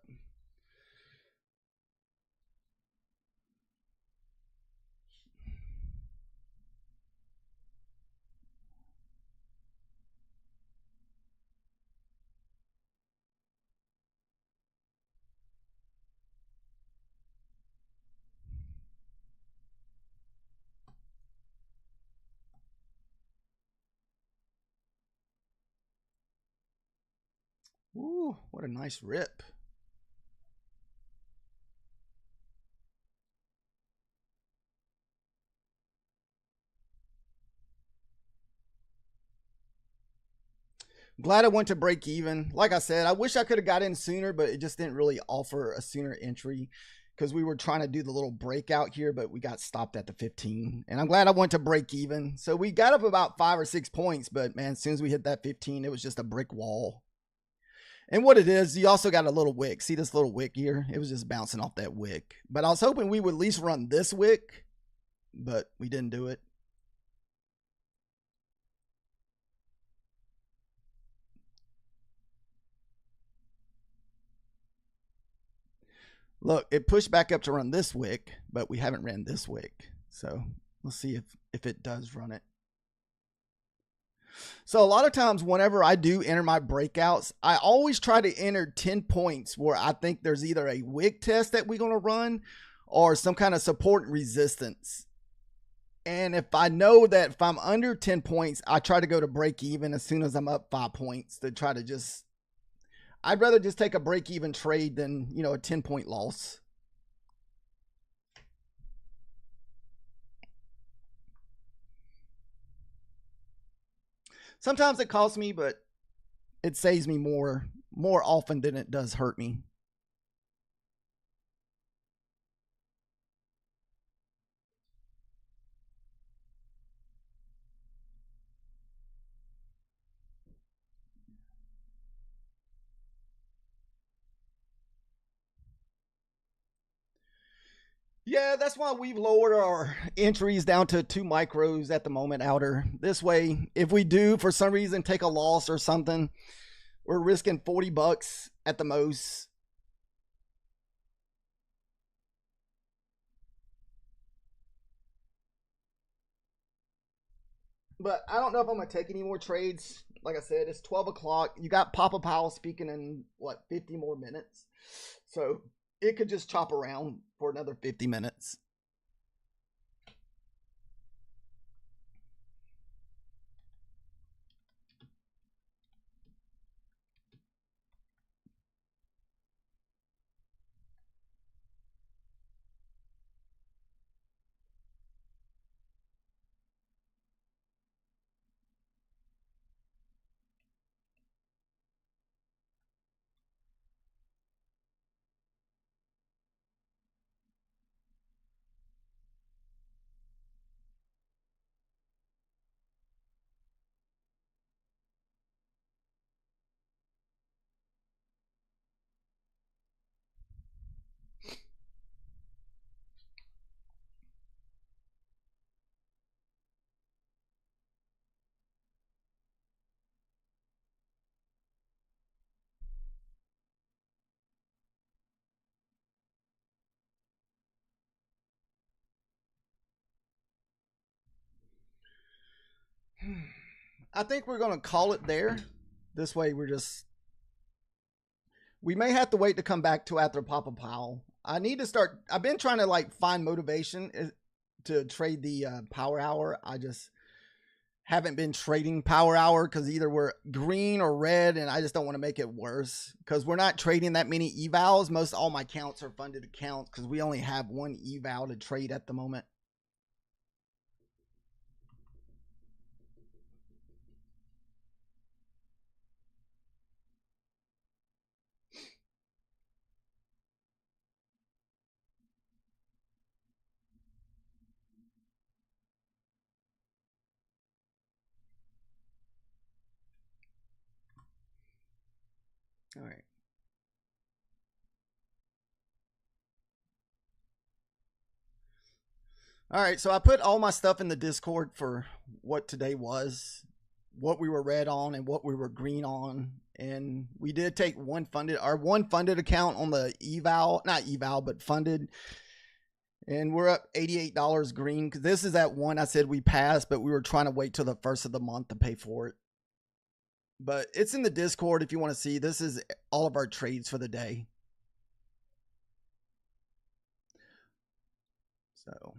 Ooh, what a nice rip. Glad I went to break even. Like I said, I wish I could have got in sooner, but it just didn't really offer a sooner entry because we were trying to do the little breakout here, but we got stopped at the 15. And I'm glad I went to break even. So we got up about 5 or 6 points, but man, as soon as we hit that 15, it was just a brick wall. And what it is, you also got a little wick. See this little wick here? It was just bouncing off that wick. But I was hoping we would at least run this wick, but we didn't do it. Look, it pushed back up to run this wick, but we haven't ran this wick. So let's see if it does run it. So a lot of times whenever I do enter my breakouts, I always try to enter 10 points where I think there's either a wick test that we're going to run or some kind of support and resistance. And if I know that if I'm under 10 points, I try to go to break even as soon as I'm up 5 points to try to just, I'd rather just take a break even trade than, you know, a 10-point loss. Sometimes it costs me, but it saves me more often than it does hurt me. Yeah, that's why we've lowered our entries down to 2 micros at the moment, outer. This way, if we do for some reason take a loss or something, we're risking $40 at the most. But I don't know if I'm going to take any more trades. like I said, it's 12 o'clock. You got Papa Powell speaking in what, 50 more minutes. So it could just chop around for another 50 minutes. I think we're going to call it there. This way we may have to wait to come back to after Papa Powell. I need to start. I've been trying to like find motivation to trade the power hour. I just haven't been trading power hour because either we're green or red, and I just don't want to make it worse because we're not trading that many evals. Most all my accounts are funded accounts because we only have one eval to trade at the moment. All right. All right, so I put all my stuff in the Discord for what today was, what we were red on, and what we were green on. And we did take our one funded account on the eval, not eval, but funded. And we're up $88 green because this is that one I said we passed, but we were trying to wait till the first of the month to pay for it. But it's in the Discord if you want to see. This is all of our trades for the day. So.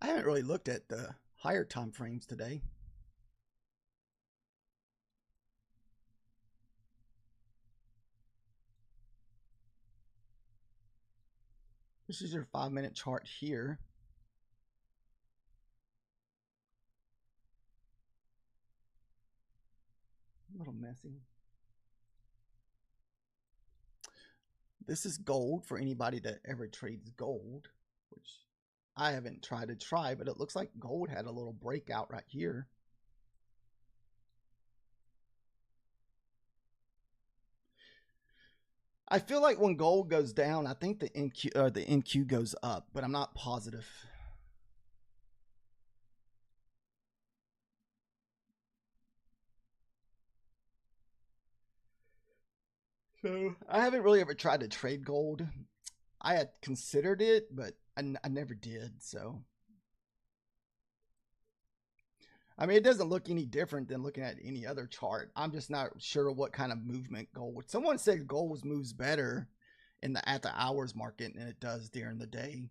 I haven't really looked at the higher time frames today. This is your 5-minute chart here. A little messy. This is gold for anybody that ever trades gold, which I haven't tried to try, but it looks like gold had a little breakout right here. I feel like when gold goes down, I think the NQ goes up, but I'm not positive. So I haven't really ever tried to trade gold. I had considered it, but I never did. So I mean, it doesn't look any different than looking at any other chart. I'm just not sure what kind of movement gold. Someone said gold moves better at the hours market than it does during the day.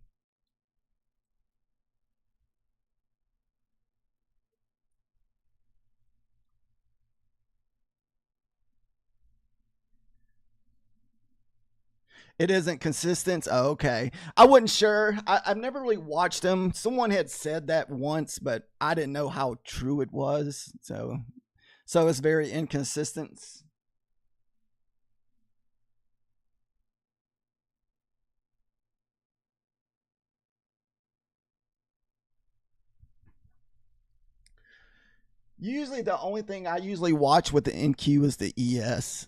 It isn't consistent. Oh, okay. I wasn't sure. I've never really watched them. Someone had said that once, but I didn't know how true it was. So it's very inconsistent. Usually the only thing I usually watch with the NQ is the ES.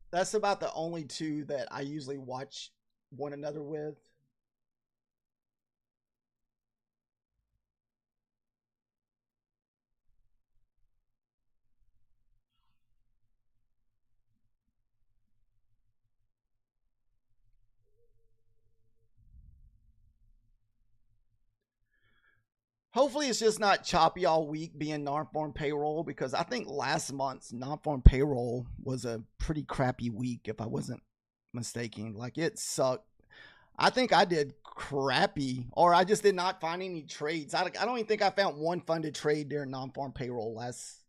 That's about the only two that I usually watch one another with. Hopefully it's just not choppy all week being non-farm payroll, because I think last month's non-farm payroll was a pretty crappy week if I wasn't mistaken. Like it sucked. I think I did crappy, or I just did not find any trades. I don't even think I found one funded trade during non-farm payroll last.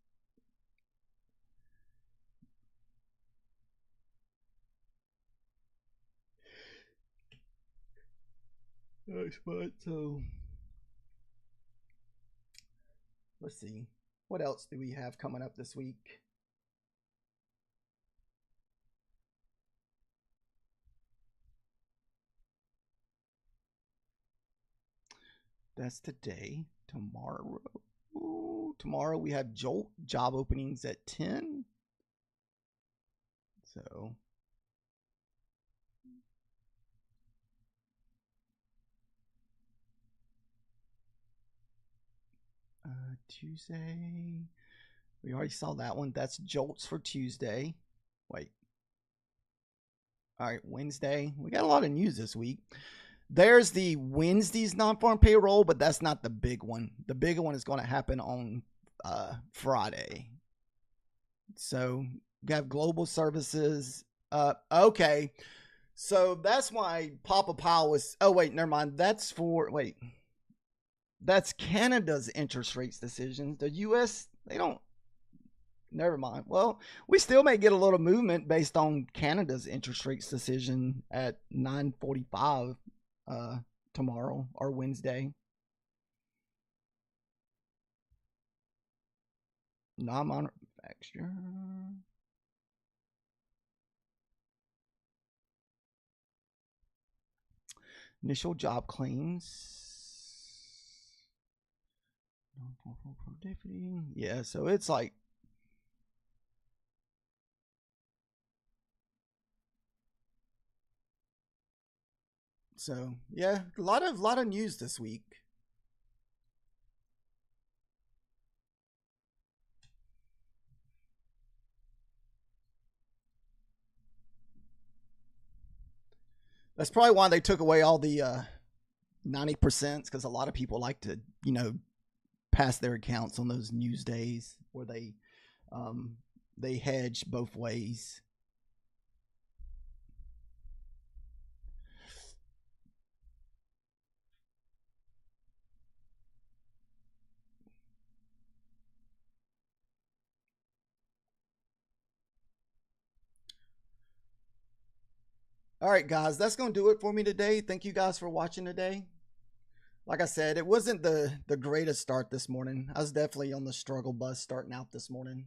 Nice, but so let's see. What else do we have coming up this week? That's today. Tomorrow. Ooh, tomorrow we have Jolt job openings at 10. So Tuesday. We already saw that one. That's Jolts for Tuesday. Wait. All right, Wednesday. We got a lot of news this week. There's the Wednesday's non-farm payroll, but that's not the big one. The bigger one is going to happen on Friday. So you have global services. Okay. So that's why Papa Powell was. Oh, wait, never mind. That's for. Wait. That's Canada's interest rates decisions. The U.S., they don't. Never mind. Well, we still may get a little movement based on Canada's interest rates decision at 9:45 tomorrow or Wednesday. Non-manufacturer. Initial job claims. Yeah, so it's like so yeah, a lot of news this week. That's probably why they took away all the 90%, because a lot of people like to, pass their accounts on those news days where they hedge both ways. All right, guys, that's going to do it for me today. Thank you guys for watching today. Like I said, it wasn't the greatest start this morning. I was definitely on the struggle bus starting out this morning.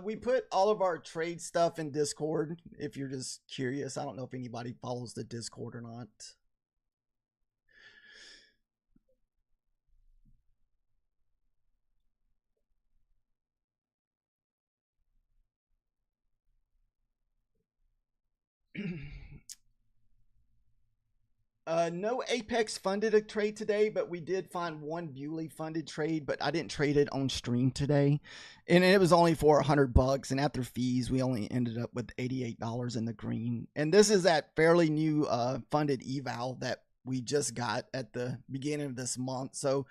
We put all of our trade stuff in Discord. If you're just curious, I don't know if anybody follows the Discord or not. No Apex funded a trade today, but we did find one Bewley funded trade, but I didn't trade it on stream today. And it was only for $100, and after fees, we only ended up with $88 in the green. And this is that fairly new funded eval that we just got at the beginning of this month. So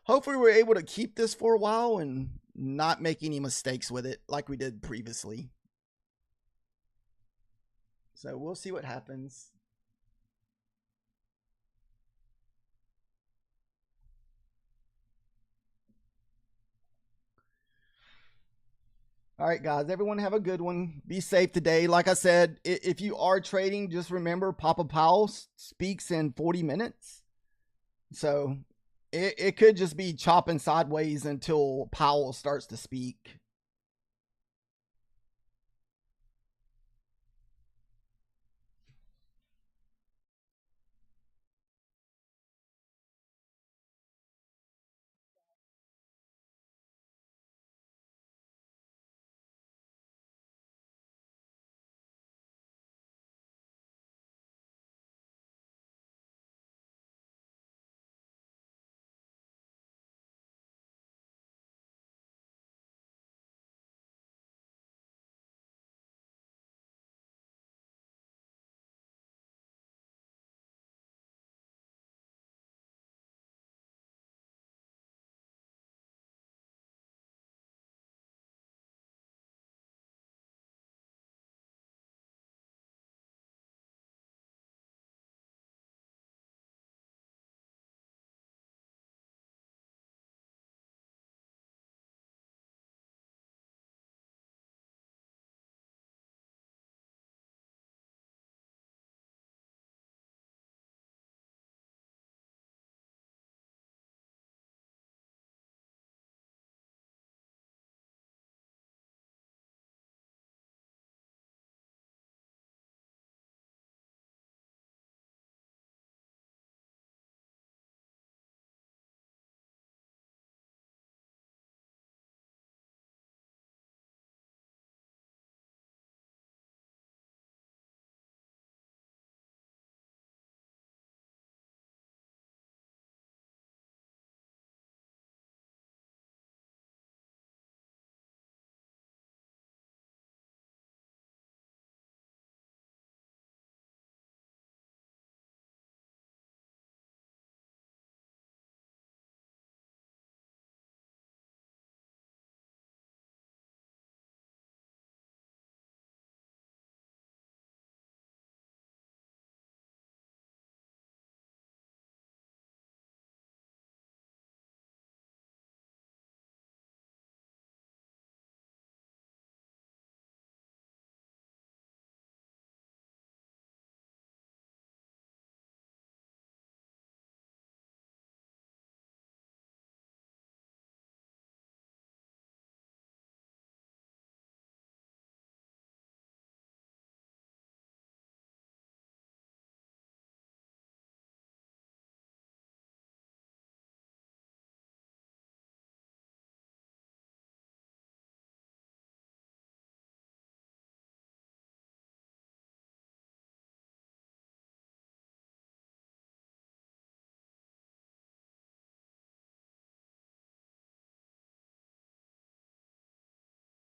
hopefully we're able to keep this for a while and not make any mistakes with it like we did previously. So we'll see what happens. All right, guys, everyone have a good one. Be safe today. Like I said, if you are trading, just remember Papa Powell speaks in 40 minutes. So it could just be chopping sideways until Powell starts to speak.